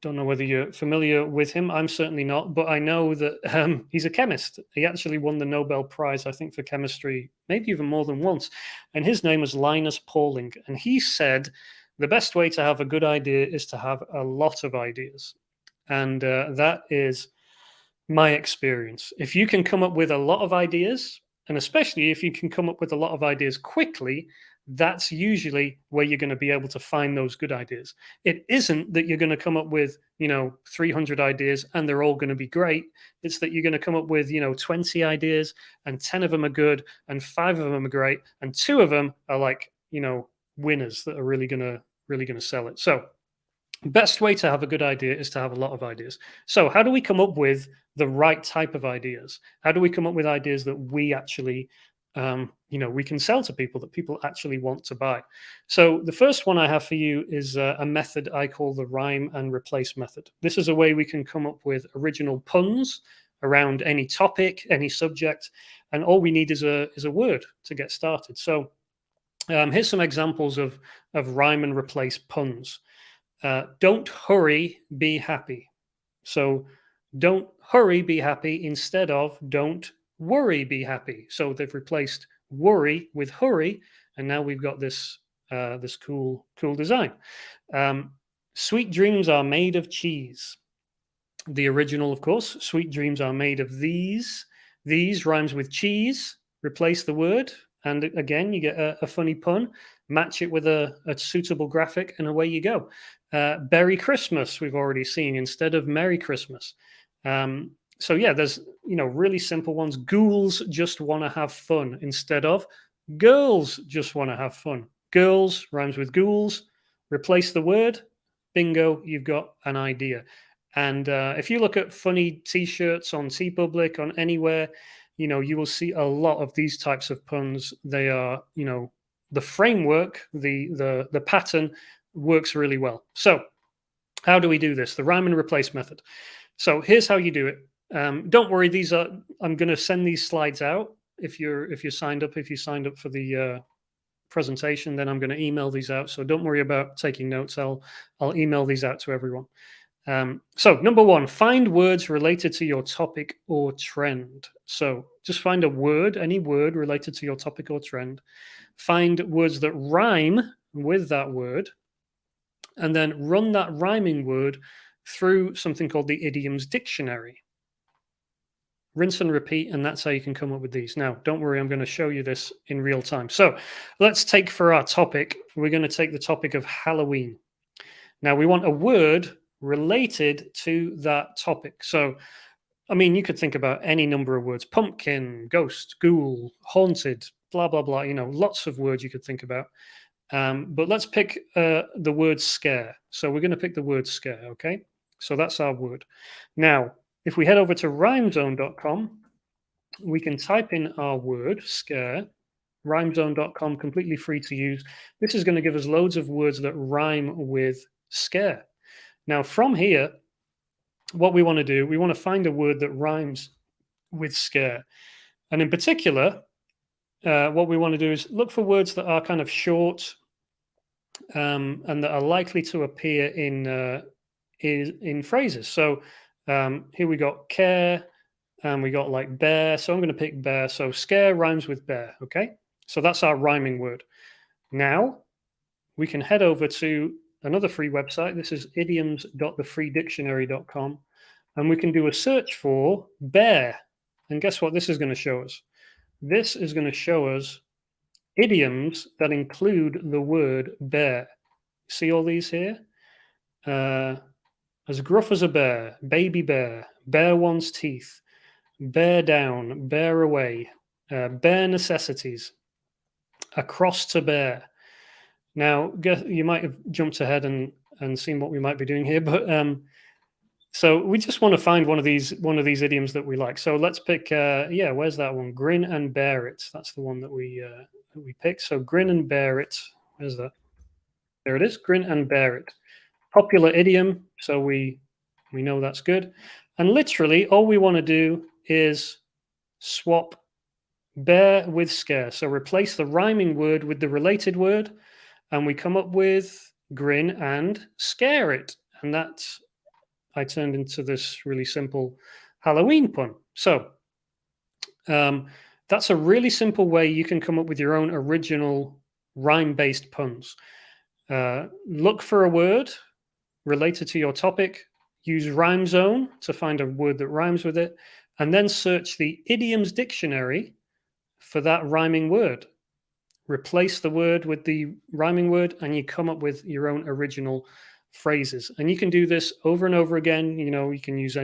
don't know whether you're familiar with him. I'm certainly not, but I know that he's a chemist. He actually won the Nobel Prize, I think, for chemistry, maybe even more than once. And his name was Linus Pauling. And he said, the best way to have a good idea is to have a lot of ideas. And that is my experience. If you can come up with a lot of ideas, and especially if you can come up with a lot of ideas quickly, that's usually where you're going to be able to find those good ideas. It isn't that you're going to come up with, 300 ideas and they're all going to be great. It's that you're going to come up with, 20 ideas and 10 of them are good and 5 of them are great and 2 of them are like, winners that are really going to sell it. So best way to have a good idea is to have a lot of ideas. So how do we come up with the right type of ideas? How do we come up with ideas that we actually we can sell to people, that people actually want to buy? So the first one I have for you is a method I call the rhyme and replace method. This is a way we can come up with original puns around any topic, any subject, and all we need is a word to get started. So here's some examples of rhyme and replace puns. Don't hurry, be happy. So don't hurry, be happy instead of don't worry, be happy. So they've replaced worry with hurry, and now we've got this cool design. Sweet dreams are made of cheese. The original, of course, sweet dreams are made of these. These rhymes with cheese. Replace the word, and again, you get a funny pun. Match it with a suitable graphic, and away you go. Berry Christmas, we've already seen, instead of Merry Christmas. So yeah, there's really simple ones. Ghouls just want to have fun instead of girls just want to have fun. Girls rhymes with ghouls. Replace the word. Bingo, you've got an idea. And if you look at funny T-shirts on Teepublic, on anywhere, you will see a lot of these types of puns. They are, the framework, the pattern works really well. So how do we do this? The rhyme and replace method. So here's how you do it. Don't worry, I'm going to send these slides out. If you're signed up for the presentation, then I'm going to email these out. So don't worry about taking notes. I'll email these out to everyone. So number 1, find words related to your topic or trend. So just find a word, any word related to your topic or trend. Find words that rhyme with that word, and then run that rhyming word through something called the idioms dictionary. Rinse and repeat, and that's how you can come up with these. Now, don't worry, I'm going to show you this in real time. So let's take for our topic, we're going to take the topic of Halloween. Now, we want a word related to that topic. So, I mean, you could think about any number of words: pumpkin, ghost, ghoul, haunted, blah, blah, blah. Lots of words you could think about. But let's pick the word scare. So we're going to pick the word scare, okay? So that's our word. Now, if we head over to rhymezone.com, we can type in our word, scare, rhymezone.com, completely free to use. This is going to give us loads of words that rhyme with scare. Now, from here, what we want to do, we want to find a word that rhymes with scare. And in particular, what we want to do is look for words that are kind of short and that are likely to appear in phrases. So here we got care, and we got like bear. So I'm going to pick bear. So scare rhymes with bear. Okay, so that's our rhyming word. Now we can head over to another free website. This is idioms.thefreedictionary.com, and we can do a search for bear. And guess what this is going to show us? This is going to show us idioms that include the word bear. See all these here? As gruff as a bear, baby bear, bear one's teeth, bear down, bear away, bare necessities, across to bear. Now, you might have jumped ahead and seen what we might be doing here, but so we just want to find one of these idioms that we like. So let's pick. Where's that one? Grin and bear it. That's the one that we picked. So grin and bear it. Where's that? There it is. Grin and bear it. Popular idiom. So we know that's good. And literally, all we want to do is swap bear with scare. So replace the rhyming word with the related word, and we come up with grin and scare it. And that's, I turned into this really simple Halloween pun. So that's a really simple way you can come up with your own original rhyme-based puns. Look for a word related to your topic, use Rhyme Zone to find a word that rhymes with it, and then search the idioms dictionary for that rhyming word. Replace the word with the rhyming word, and you come up with your own original phrases. And you can do this over and over again. You know, you can use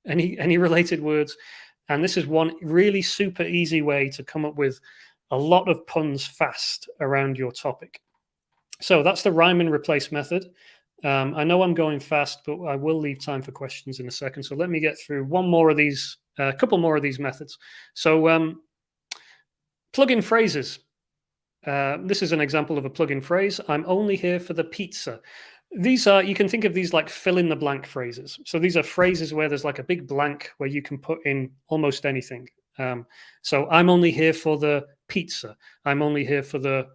any related words. And this is one really super easy way to come up with a lot of puns fast around your topic. So that's the rhyme and replace method. I know I'm going fast, but I will leave time for questions in a second. So let me get through a couple more of these methods. So plug-in phrases. This is an example of a plug-in phrase. I'm only here for the pizza. These are, you can think of these like fill in the blank phrases. So these are phrases where there's like a big blank where you can put in almost anything. So I'm only here for the pizza. I'm only here for the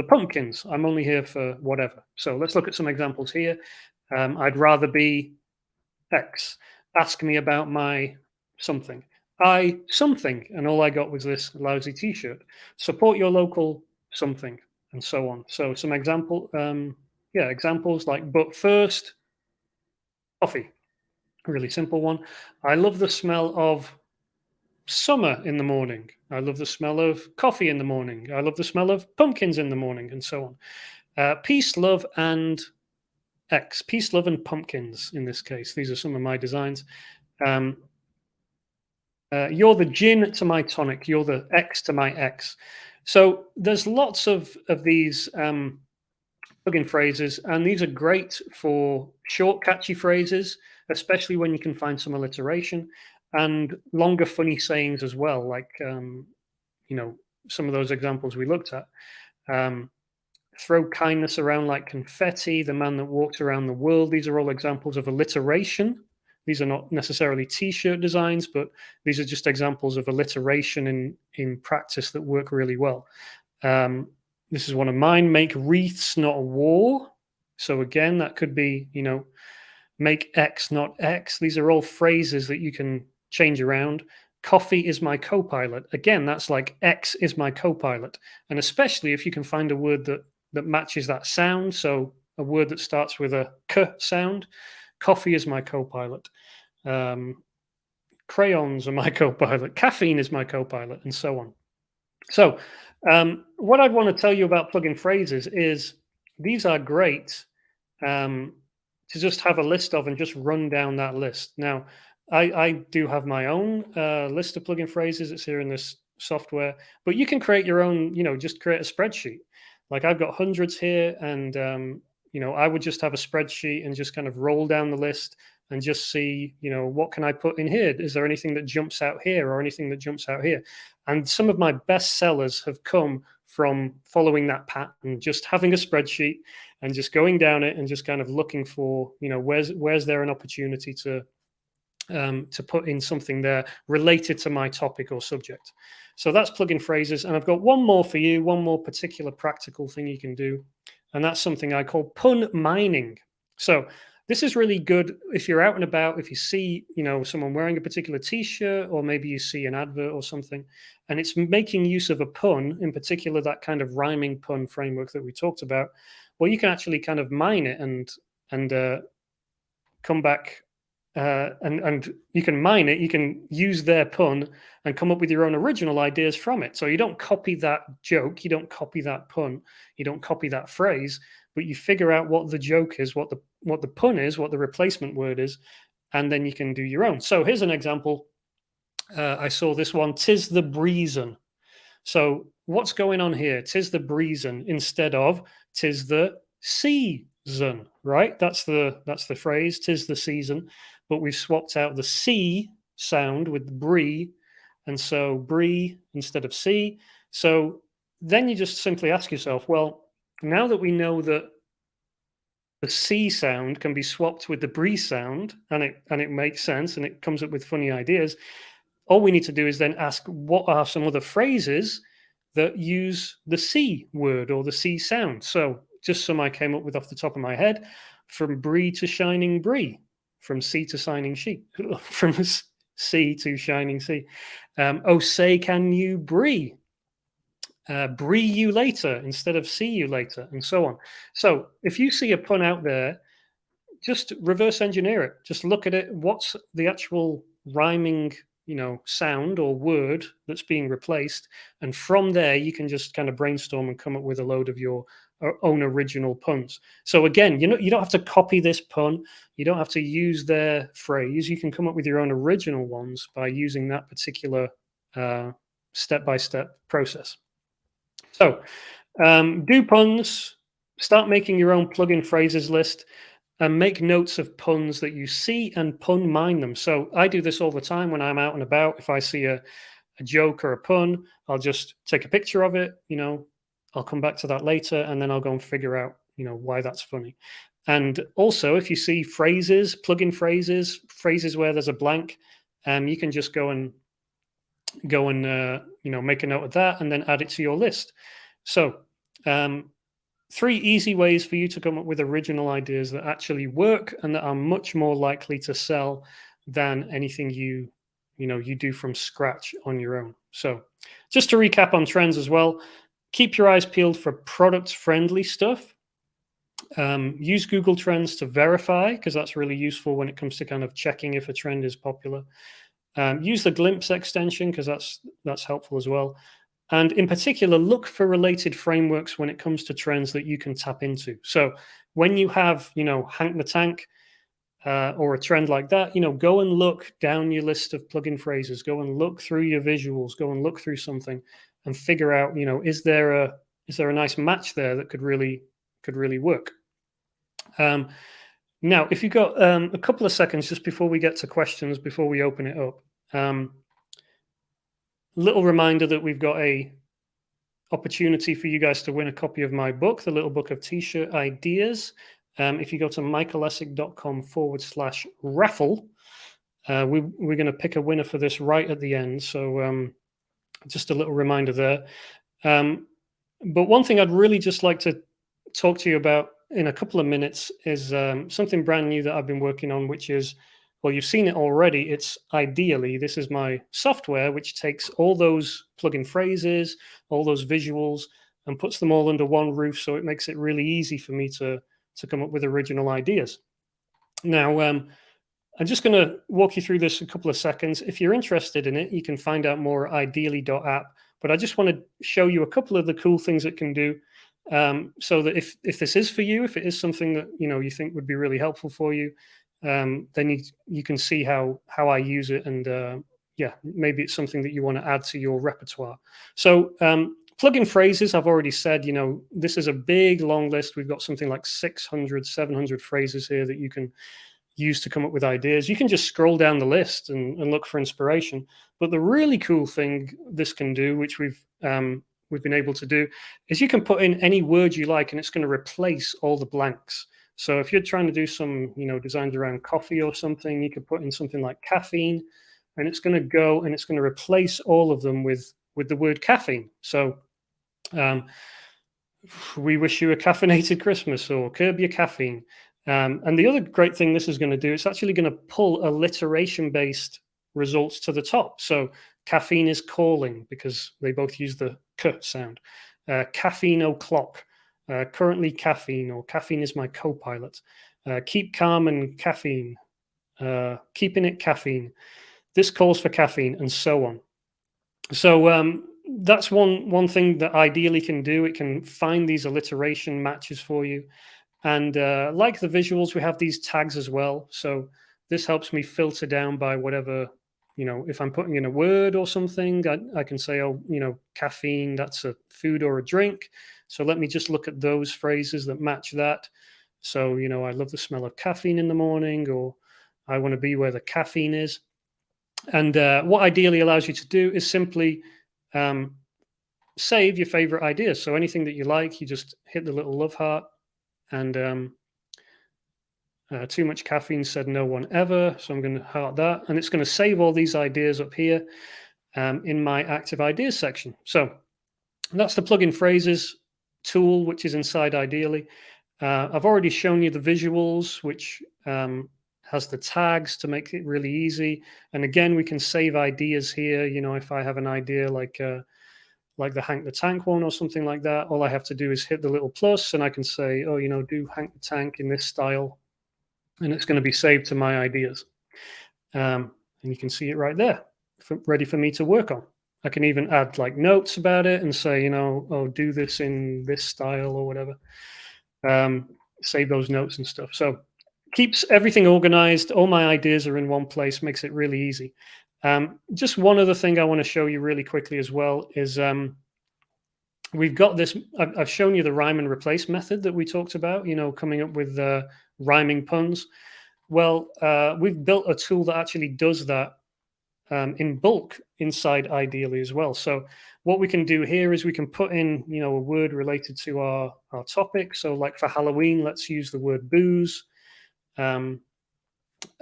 pumpkins. I'm only here for whatever. So let's look at some examples here. I'd rather be X. Ask me about my something. Something, and all I got was this lousy T-shirt. Support your local something, and so on. So some examples like, but first, coffee. A really simple one. I love the smell of summer in the morning. I love the smell of coffee in the morning. I love the smell of pumpkins in the morning, and so on. Peace, love, and X. Peace, love, and pumpkins in this case. These are some of my designs. You're the gin to my tonic. You're the X to my X. So there's lots of these plug-in phrases, and these are great for short, catchy phrases, especially when you can find some alliteration, and longer, funny sayings as well, like some of those examples we looked at. Throw kindness around like confetti, the man that walked around the world. These are all examples of alliteration. These are not necessarily T-shirt designs, but these are just examples of alliteration in practice that work really well. This is one of mine. Make wreaths, not a war. So again, that could be, make X, not X. These are all phrases that you can change around. Coffee is my co-pilot. Again, that's like X is my co-pilot. And especially if you can find a word that matches that sound. So a word that starts with a K sound. Coffee is my co-pilot. Crayons are my co-pilot. Caffeine is my co-pilot, and so on. So what I'd want to tell you about plug-in phrases is these are great to just have a list of and just run down that list. Now, I do have my own list of plug-in phrases. It's here in this software, but you can create your own, just create a spreadsheet. Like I've got hundreds here, and I would just have a spreadsheet and just kind of roll down the list and just see, what can I put in here? Is there anything that jumps out here or anything that jumps out here? And some of my best sellers have come from following that pattern, just having a spreadsheet and just going down it and just kind of looking for, where's there an opportunity to to put in something there related to my topic or subject. So that's plug-in phrases. And I've got one more for you, one more particular practical thing you can do. And that's something I call pun mining. So this is really good if you're out and about, if you see, someone wearing a particular t-shirt, or maybe you see an advert or something, and it's making use of a pun, in particular, that kind of rhyming pun framework that we talked about. Well, you can actually kind of mine it and come back and you can mine it. You can use their pun and come up with your own original ideas from it. So you don't copy that joke, you don't copy that pun, you don't copy that phrase, but you figure out what the joke is, what the pun is, what the replacement word is, and then you can do your own. So here's an example. I saw this one, "'Tis the breezin'." So what's going on here? "'Tis the breezin'" instead of "'tis the season," right? That's the phrase, "'tis the season," but we've swapped out the C sound with the bree, and so bree instead of C. So then you just simply ask yourself, well, now that we know that the C sound can be swapped with the bree sound, and it makes sense and it comes up with funny ideas, all we need to do is then ask, what are some other phrases that use the C word or the C sound? So just some I came up with off the top of my head: from brie to shining brie, from sea to shining sheep, from sea to shining sea. Oh, say, can you brie? Brie you later instead of see you later, and so on. So if you see a pun out there, just reverse engineer it. Just look at it. What's the actual rhyming, sound or word that's being replaced? And from there, you can just kind of brainstorm and come up with a load of your own original puns. So again, you don't have to copy this pun. You don't have to use their phrase. You can come up with your own original ones by using that particular step-by-step process. So do puns, start making your own plugin phrases list, and make notes of puns that you see and pun mine them. So I do this all the time when I'm out and about. If I see a joke or a pun, I'll just take a picture of it. I'll come back to that later, and then I'll go and figure out, why that's funny. And also, if you see phrases, plugin phrases where there's a blank, you can just go and make a note of that and then add it to your list. So 3 easy ways for you to come up with original ideas that actually work and that are much more likely to sell than anything you do from scratch on your own. So just to recap on trends as well, keep your eyes peeled for product friendly stuff. Use Google Trends to verify, because that's really useful when it comes to kind of checking if a trend is popular. Use the Glimpse extension, because that's helpful as well. And in particular, look for related frameworks when it comes to trends that you can tap into. So when you have, Hank the Tank or a trend like that, go and look down your list of plugin phrases, go and look through your visuals, go and look through something and figure out, is there a nice match there that could really work? Now, if you've got a couple of seconds just before we get to questions, before we open it up, little reminder that we've got a opportunity for you guys to win a copy of my book, The Little Book of T-Shirt Ideas. If you go to michaelessick.com/raffle, we're going to pick a winner for this right at the end. So just a little reminder there. But one thing I'd really just like to talk to you about in a couple of minutes is something brand new that I've been working on, which is, well, you've seen it already. It's Ideally. This is my software, which takes all those plugin phrases, all those visuals, and puts them all under one roof. So it makes it really easy for me to come up with original ideas. Now, I'm just going to walk you through this a couple of seconds. If you're interested in it, you can find out more at ideally.app. But I just want to show you a couple of the cool things it can do, so that if this is for you, if it is something that you think would be really helpful for you, then you can see how I use it, and maybe it's something that you want to add to your repertoire. So plugin phrases, I've already said, this is a big long list. We've got something like 600, 700 phrases here that you can use to come up with ideas. You can just scroll down the list and look for inspiration. But the really cool thing this can do, which we've been able to do, is you can put in any word you like, and it's going to replace all the blanks. So if you're trying to do some, designs around coffee or something, you could put in something like caffeine, and it's going to go and it's going to replace all of them with the word caffeine. So we wish you a caffeinated Christmas, or curb your caffeine. And the other great thing this is going to do, it's actually going to pull alliteration-based results to the top. So caffeine is calling, because they both use the k sound. Caffeine o'clock, currently caffeine, or caffeine is my co-pilot. Keep calm and caffeine, keeping it caffeine. This calls for caffeine, and so on. So that's one thing that ideally can do. It can find these alliteration matches for you. And like the visuals, we have these tags as well. So this helps me filter down by whatever, if I'm putting in a word or something, I can say, oh, caffeine, that's a food or a drink. So let me just look at those phrases that match that. So, I love the smell of caffeine in the morning, or I want to be where the caffeine is. And what ideally allows you to do is simply save your favorite ideas. So anything that you like, you just hit the little love heart. And too much caffeine said no one ever. So I'm going to heart that. And it's going to save all these ideas up here in my active ideas section. So that's the plugin phrases tool, which is inside Ideally. I've already shown you the visuals, which has the tags to make it really easy. And again, we can save ideas here. If I have an idea like the Hank the Tank one or something like that, all I have to do is hit the little plus, and I can say, oh, do Hank the Tank in this style, and it's going to be saved to my ideas. And you can see it right there, ready for me to work on. I can even add like notes about it and say, oh, do this in this style or whatever. Save those notes and stuff. So keeps everything organized. All my ideas are in one place, makes it really easy. Just one other thing I want to show you really quickly as well is we've got this. I've shown you the rhyme and replace method that we talked about, coming up with rhyming puns. Well, we've built a tool that actually does that in bulk inside Ideally as well. So what we can do here is we can put in, a word related to our topic. So like for Halloween, let's use the word booze. And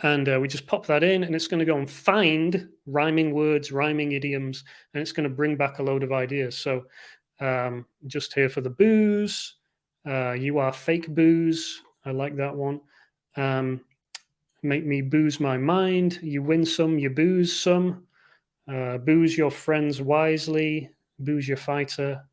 we just pop that in, and it's going to go and find rhyming words, rhyming idioms, and it's going to bring back a load of ideas. So just here for the booze, you are fake booze. I like that one. Make me booze my mind. You win some, you booze some. Booze your friends wisely. Booze your fighter.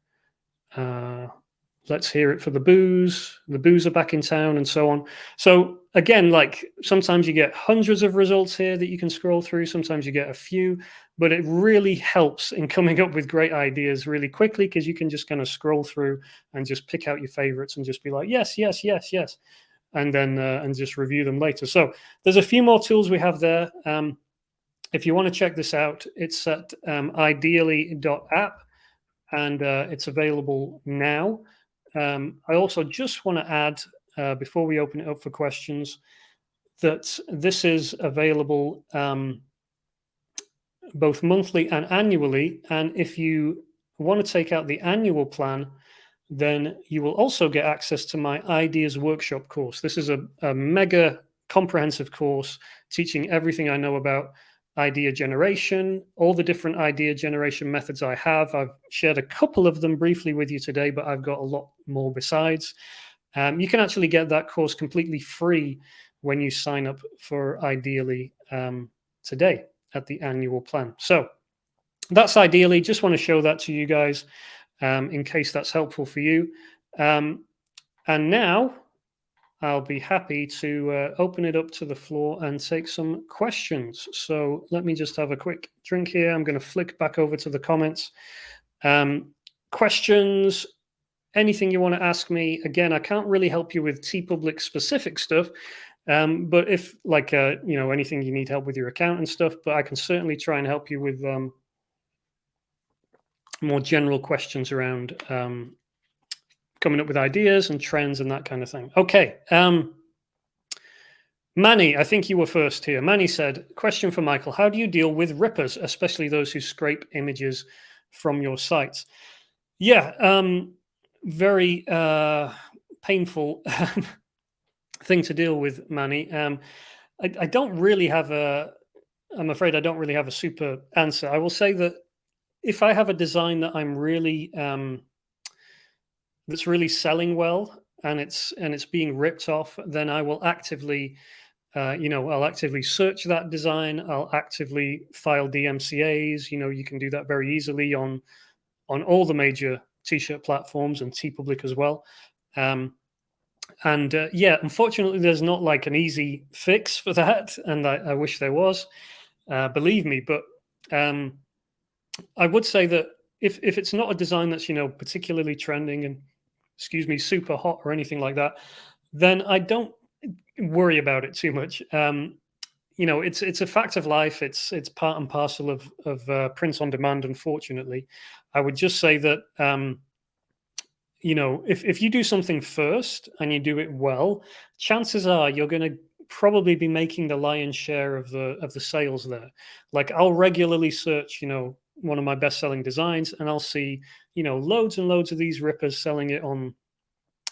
Let's hear it for the booze. The booze are back in town, and so on. So again, like sometimes you get hundreds of results here that you can scroll through. Sometimes you get a few, but it really helps in coming up with great ideas really quickly, because you can just kind of scroll through and just pick out your favorites and just be like, yes, yes, yes, yes. And then and just review them later. So there's a few more tools we have there. If you want to check this out, it's at ideally.app, and it's available now. I also just want to add, before we open it up for questions, that this is available both monthly and annually. And if you want to take out the annual plan, then you will also get access to my Ideas Workshop course. This is a mega comprehensive course teaching everything I know about idea generation, all the different idea generation methods I have. I've shared a couple of them briefly with you today, but I've got a lot more besides. You can actually get that course completely free when you sign up for Ideally today at the annual plan. So that's Ideally. Just want to show that to you guys in case that's helpful for you. And now I'll be happy to open it up to the floor and take some questions. So let me just have a quick drink here. I'm going to flick back over to the comments. Questions, anything you want to ask me. Again, I can't really help you with Teepublic specific stuff, but if like, anything you need help with your account and stuff, but I can certainly try and help you with more general questions around coming up with ideas and trends and that kind of thing. Okay. Manny, I think you were first here. Manny said, question for Michael. How do you deal with rippers, especially those who scrape images from your sites? Yeah, very painful thing to deal with, Manny. I don't really have I'm afraid I don't really have a super answer. I will say that if I have a design that I'm really that's really selling well and it's being ripped off, then I will actively I'll actively search that design. I'll actively file DMCA's. You can do that very easily on all the major t-shirt platforms and Teepublic as well. And yeah, unfortunately, there's not like an easy fix for that, and I wish there was. Believe me, but I would say that if it's not a design that's particularly trending and super hot or anything like that, then I don't worry about it too much. It's a fact of life. It's part and parcel of print on demand. Unfortunately, I would just say that if you do something first and you do it well, chances are you're going to probably be making the lion's share of the sales there. Like I'll regularly search, one of my best-selling designs, and I'll see, loads and loads of these rippers selling it on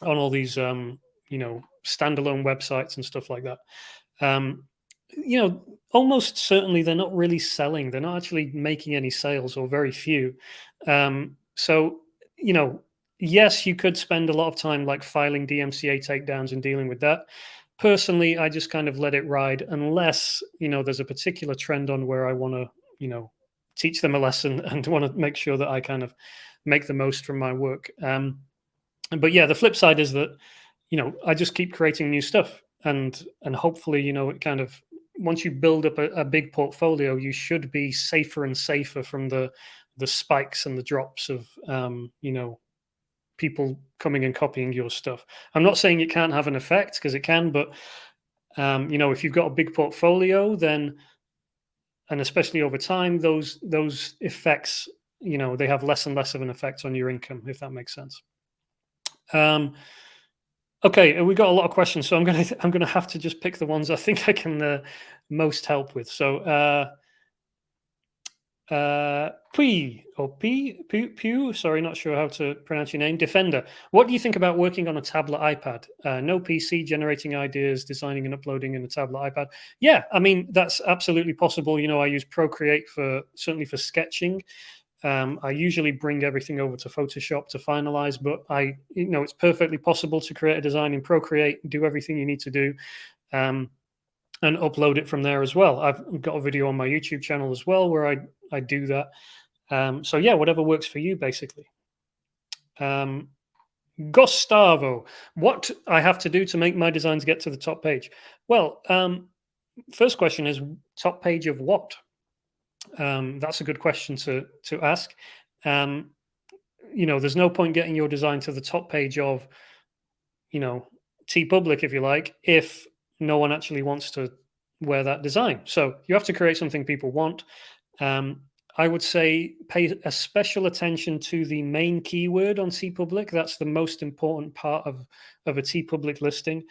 all these standalone websites and stuff like that. Almost certainly they're not really selling. They're not actually making any sales, or very few. So, yes, you could spend a lot of time like filing DMCA takedowns and dealing with that. Personally, I just kind of let it ride unless, there's a particular trend on where I want to, teach them a lesson and want to make sure that I kind of make the most from my work. But yeah, the flip side is that, I just keep creating new stuff and hopefully, it kind of, once you build up a big portfolio, you should be safer and safer from the spikes and the drops of, people coming and copying your stuff. I'm not saying it can't have an effect, because it can, but if you've got a big portfolio, then, and especially over time, those effects, they have less and less of an effect on your income, if that makes sense. Okay, we got a lot of questions, so I'm gonna have to just pick the ones I think I can most help with. So Pew, sorry, not sure how to pronounce your name. Defender, what do you think about working on a tablet iPad? No PC, generating ideas, designing and uploading in a tablet iPad. Yeah, I mean, that's absolutely possible. I use Procreate certainly for sketching. I usually bring everything over to Photoshop to finalize, but it's perfectly possible to create a design in Procreate, do everything you need to do, and upload it from there as well. I've got a video on my YouTube channel as well where I do that. So yeah, whatever works for you, basically. Gustavo, what I have to do to make my designs get to the top page? Well, first question is, top page of what? That's a good question to ask. There's no point getting your design to the top page of, Teepublic, if you like, if no one actually wants to wear that design. So you have to create something people want. I would say pay a special attention to the main keyword on Teepublic. That's the most important part of a Teepublic listing.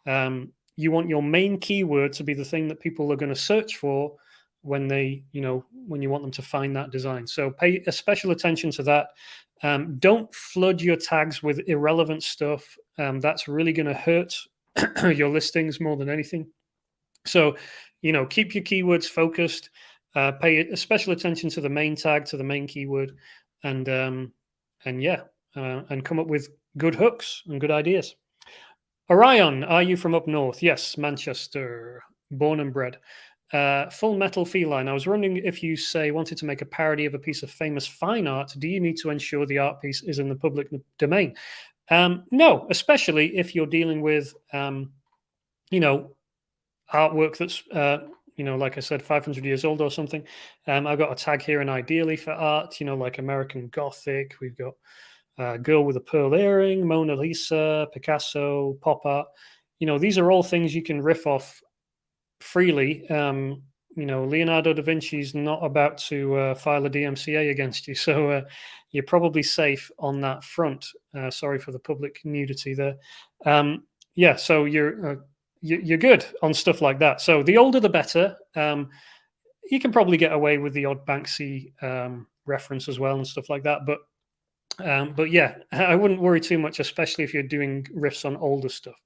You want your main keyword to be the thing that people are going to search for when they, when you want them to find that design. So pay a special attention to that. Don't flood your tags with irrelevant stuff. That's really going to hurt your listings more than anything. So, keep your keywords focused. Pay a special attention to the main tag, to the main keyword, and come up with good hooks and good ideas. Orion, are you from up north? Yes, Manchester, born and bred. Full Metal Feline, I was wondering if you wanted to make a parody of a piece of famous fine art, do you need to ensure the art piece is in the public domain? No, especially if you're dealing with, artwork that's, like I said, 500 years old or something. I've got a tag here, and ideally for art, like American Gothic, we've got Girl with a Pearl Earring, Mona Lisa, Picasso, pop art. These are all things you can riff off freely. Leonardo da Vinci's not about to file a DMCA against you, so you're probably safe on that front. Sorry for the public nudity there. So you're good on stuff like that. So the older the better. You can probably get away with the odd Banksy reference as well and stuff like that. But yeah, I wouldn't worry too much, especially if you're doing riffs on older stuff.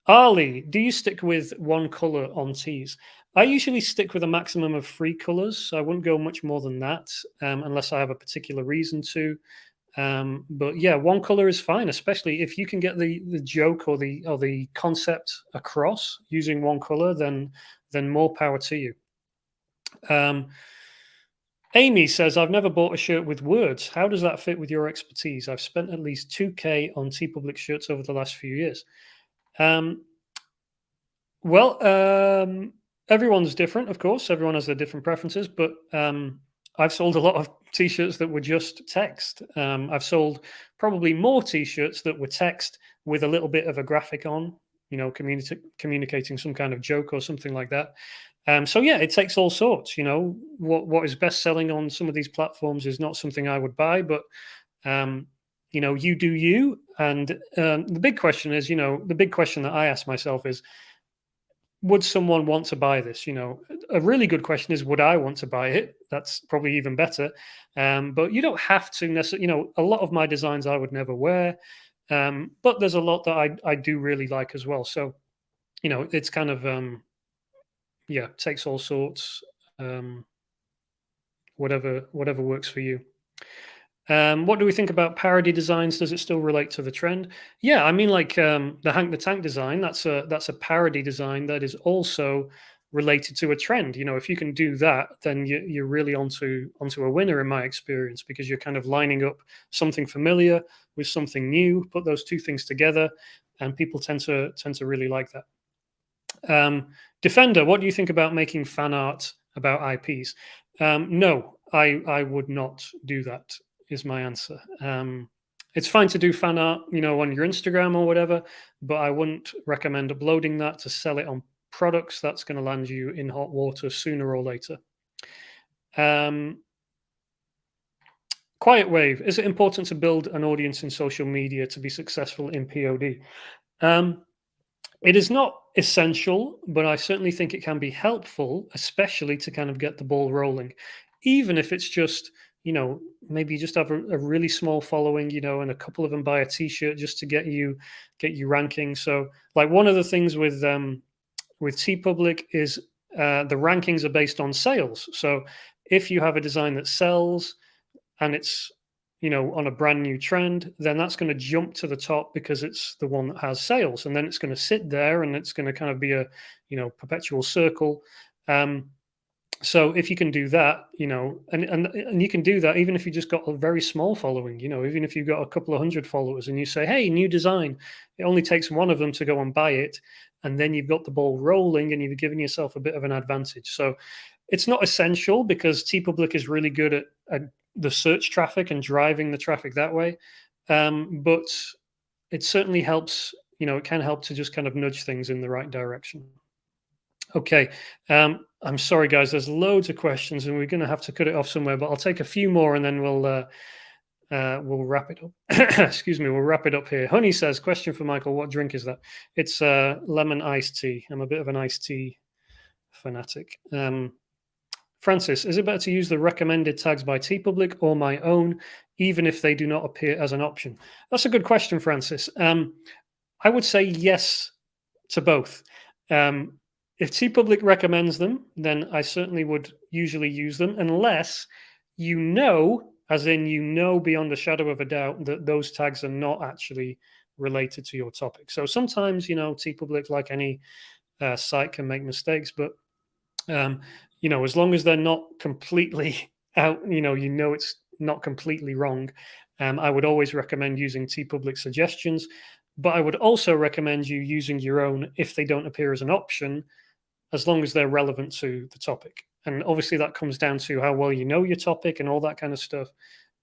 Ali, do you stick with one color on tees? I usually stick with a maximum of 3 colors. So I wouldn't go much more than that unless I have a particular reason to. But yeah, one color is fine, especially if you can get the joke or the concept across using one color. Then more power to you. Amy says, I've never bought a shirt with words. How does that fit with your expertise? I've spent at least 2K on Teepublic shirts over the last few years. Well, everyone's different, of course. Everyone has their different preferences, but I've sold a lot of T-shirts that were just text. I've sold probably more T-shirts that were text with a little bit of a graphic on, communicating some kind of joke or something like that. So yeah, it takes all sorts. What is best selling on some of these platforms is not something I would buy, but you do you. And the big question is, the big question that I ask myself is, would someone want to buy this? A really good question is, would I want to buy it? That's probably even better. But you don't have to necessarily, a lot of my designs I would never wear. But there's a lot that I do really like as well. So, it's kind of, takes all sorts, whatever works for you. What do we think about parody designs? Does it still relate to the trend? Yeah, I mean, like the Hank the Tank design, that's a parody design that is also related to a trend. If you can do that, then you're really onto a winner in my experience, because you're kind of lining up something familiar with something new, put those two things together, and people tend to really like that. Defender, what do you think about making fan art about IPs? No, I would not do that, is my answer. It's fine to do fan art, on your Instagram or whatever, but I wouldn't recommend uploading that to sell it on products. That's going to land you in hot water sooner or later. Quiet Wave, is it important to build an audience in social media to be successful in POD? It is not essential, but I certainly think it can be helpful, especially to kind of get the ball rolling, even if it's just, maybe you just have a really small following, and a couple of them buy a T-shirt just to get you ranking. So, like, one of the things with Teepublic is the rankings are based on sales. So if you have a design that sells and it's on a brand new trend, then that's going to jump to the top because it's the one that has sales, and then it's going to sit there and it's going to kind of be a perpetual circle. So if you can do that, and you can do that even if you just got a very small following, even if you've got a couple of hundred followers and you say, hey, new design, it only takes one of them to go and buy it, and then you've got the ball rolling and you've given yourself a bit of an advantage. So it's not essential, because Teepublic is really good at the search traffic and driving the traffic that way. But it certainly helps, it can help to just kind of nudge things in the right direction. Okay. I'm sorry, guys, there's loads of questions and we're going to have to cut it off somewhere, but I'll take a few more and then we'll wrap it up. Excuse me, we'll wrap it up here. Honey says, question for Michael, what drink is that? It's lemon iced tea. I'm a bit of an iced tea fanatic. Francis, is it better to use the recommended tags by Teepublic or my own, even if they do not appear as an option? That's a good question, Francis. I would say yes to both. If Teepublic recommends them, then I certainly would usually use them, unless as in beyond a shadow of a doubt that those tags are not actually related to your topic. So sometimes, Teepublic, like any site, can make mistakes, but as long as they're not completely out, it's not completely wrong, I would always recommend using Teepublic suggestions, but I would also recommend you using your own if they don't appear as an option, as long as they're relevant to the topic. And obviously that comes down to how well you know your topic and all that kind of stuff.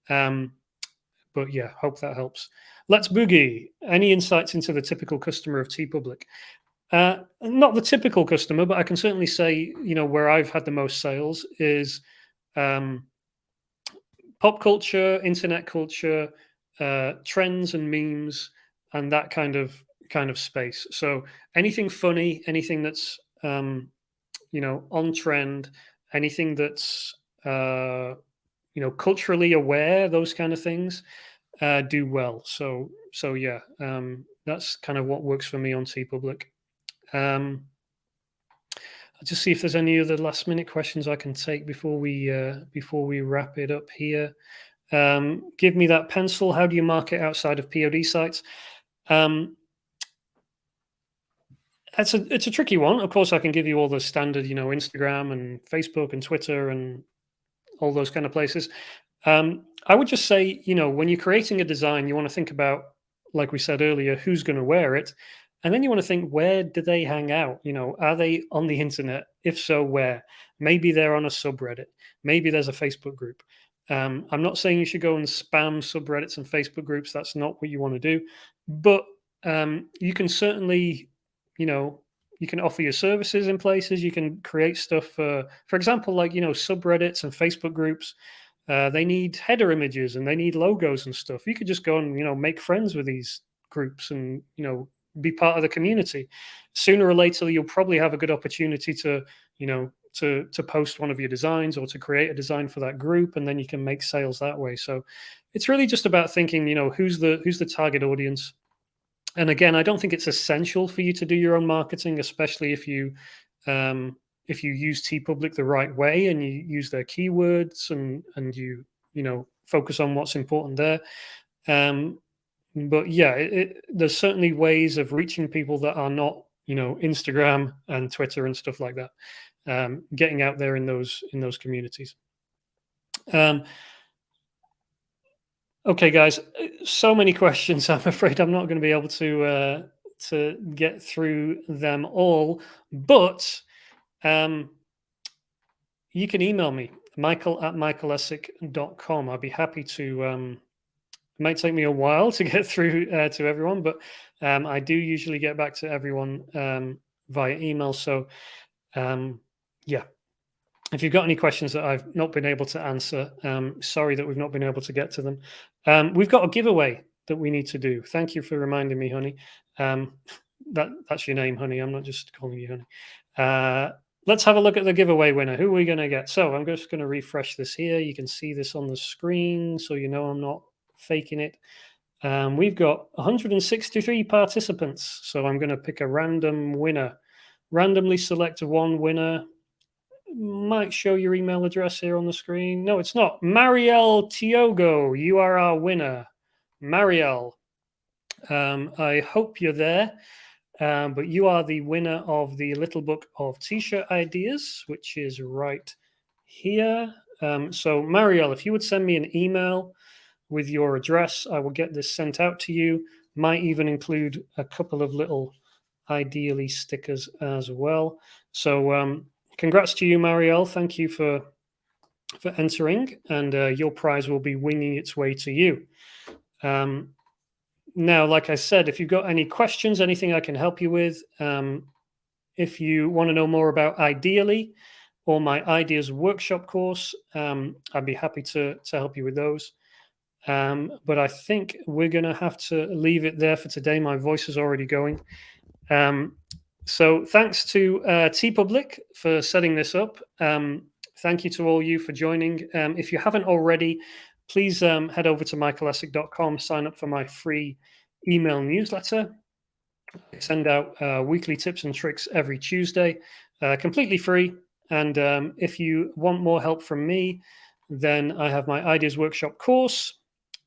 But yeah, hope that helps. Let's Boogie. Any insights into the typical customer of Teepublic? Not the typical customer, but I can certainly say, where I've had the most sales is pop culture, internet culture, trends and memes, and that kind of space. So anything funny, anything that's on trend, anything that's culturally aware, those kind of things do well. So yeah, that's kind of what works for me on Teepublic. I'll just see if there's any other last minute questions I can take before we wrap it up here. Give me that pencil. How do you market outside of POD sites? It's a tricky one. Of course, I can give you all the standard, Instagram and Facebook and Twitter and all those kind of places. I would just say, when you're creating a design, you want to think about, like we said earlier, who's going to wear it. And then you want to think, where do they hang out? Are they on the internet? If so, where? Maybe they're on a subreddit. Maybe there's a Facebook group. I'm not saying you should go and spam subreddits and Facebook groups. That's not what you want to do. But you can certainly, you can offer your services in places. You can create stuff, for example, like, subreddits and Facebook groups. They need header images and they need logos and stuff. You could just go and, make friends with these groups and, be part of the community. Sooner or later, you'll probably have a good opportunity to, to post one of your designs or to create a design for that group, and then you can make sales that way. So it's really just about thinking, who's the target audience. And again, I don't think it's essential for you to do your own marketing, especially if you use Teepublic the right way and you use their keywords and you focus on what's important there. But yeah, there's certainly ways of reaching people that are not, Instagram and Twitter and stuff like that. Getting out there in those communities. Okay, guys, so many questions. I'm afraid I'm not going to be able to get through them all, but you can email me, michael@michaelessick.com. I'll be happy to. It might take me a while to get through to everyone, but I do usually get back to everyone via email. So, yeah, if you've got any questions that I've not been able to answer, sorry that we've not been able to get to them. We've got a giveaway that we need to do. Thank you for reminding me, honey. That's your name, honey. I'm not just calling you honey. Let's have a look at the giveaway winner. Who are we going to get? So I'm just going to refresh this here. You can see this on the screen, so I'm not faking it. We've got 163 participants, so I'm going to pick a random winner. Randomly select one winner. Might show your email address here on the screen. No, it's not. Marielle Tiogo, you are our winner. Marielle, I hope you're there. But you are the winner of the Little Book of T-shirt ideas, which is right here. So Marielle, if you would send me an email with your address, I will get this sent out to you. Might even include a couple of little ideally stickers as well. So congrats to you, Marielle. Thank you for entering, and your prize will be winging its way to you. Now, like I said, if you've got any questions, anything I can help you with, if you want to know more about Ideally or my Ideas Workshop course, I'd be happy to help you with those. But I think we're going to have to leave it there for today. My voice is already going. So thanks to Teepublic for setting this up. Thank you to all you for joining. If you haven't already, please head over to michaelessick.com, sign up for my free email newsletter. I send out weekly tips and tricks every Tuesday, completely free. And if you want more help from me, then I have my Ideas Workshop course,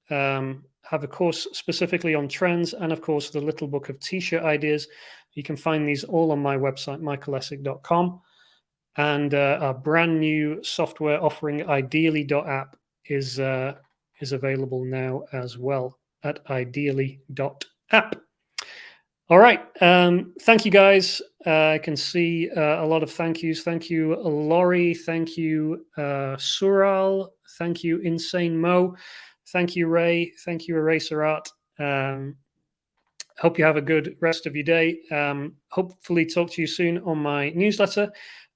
have a course specifically on trends, and of course, the Little Book of T-shirt ideas. You can find these all on my website, michaelessick.com. And our brand new software offering, ideally.app, is available now as well at ideally.app. All right. Thank you, guys. I can see a lot of thank yous. Thank you, Laurie. Thank you, Sural. Thank you, Insane Mo. Thank you, Ray. Thank you, Eraser Art. Hope you have a good rest of your day. Hopefully talk to you soon on my newsletter.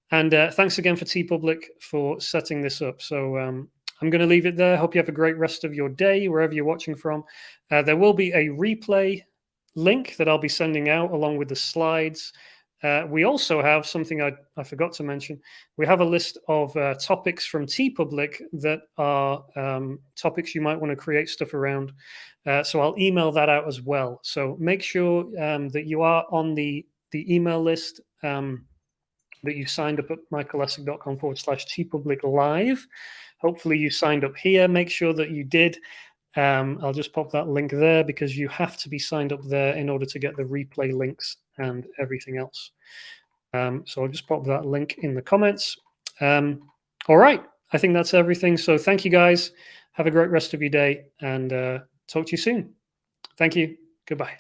And thanks again for Teepublic for setting this up. So I'm going to leave it there. Hope you have a great rest of your day, wherever you're watching from. There will be a replay link that I'll be sending out along with the slides. We also have something I forgot to mention. We have a list of topics from Teepublic that are topics you might want to create stuff around. So I'll email that out as well. So make sure that you are on the the email list that you signed up at michaelessick.com/Teepublic Live. Hopefully you signed up here. Make sure that you did. I'll just pop that link there because you have to be signed up there in order to get the replay links and everything else. So I'll just pop that link in the comments. All right. I think that's everything. So thank you, guys. Have a great rest of your day, and talk to you soon. Thank you. Goodbye.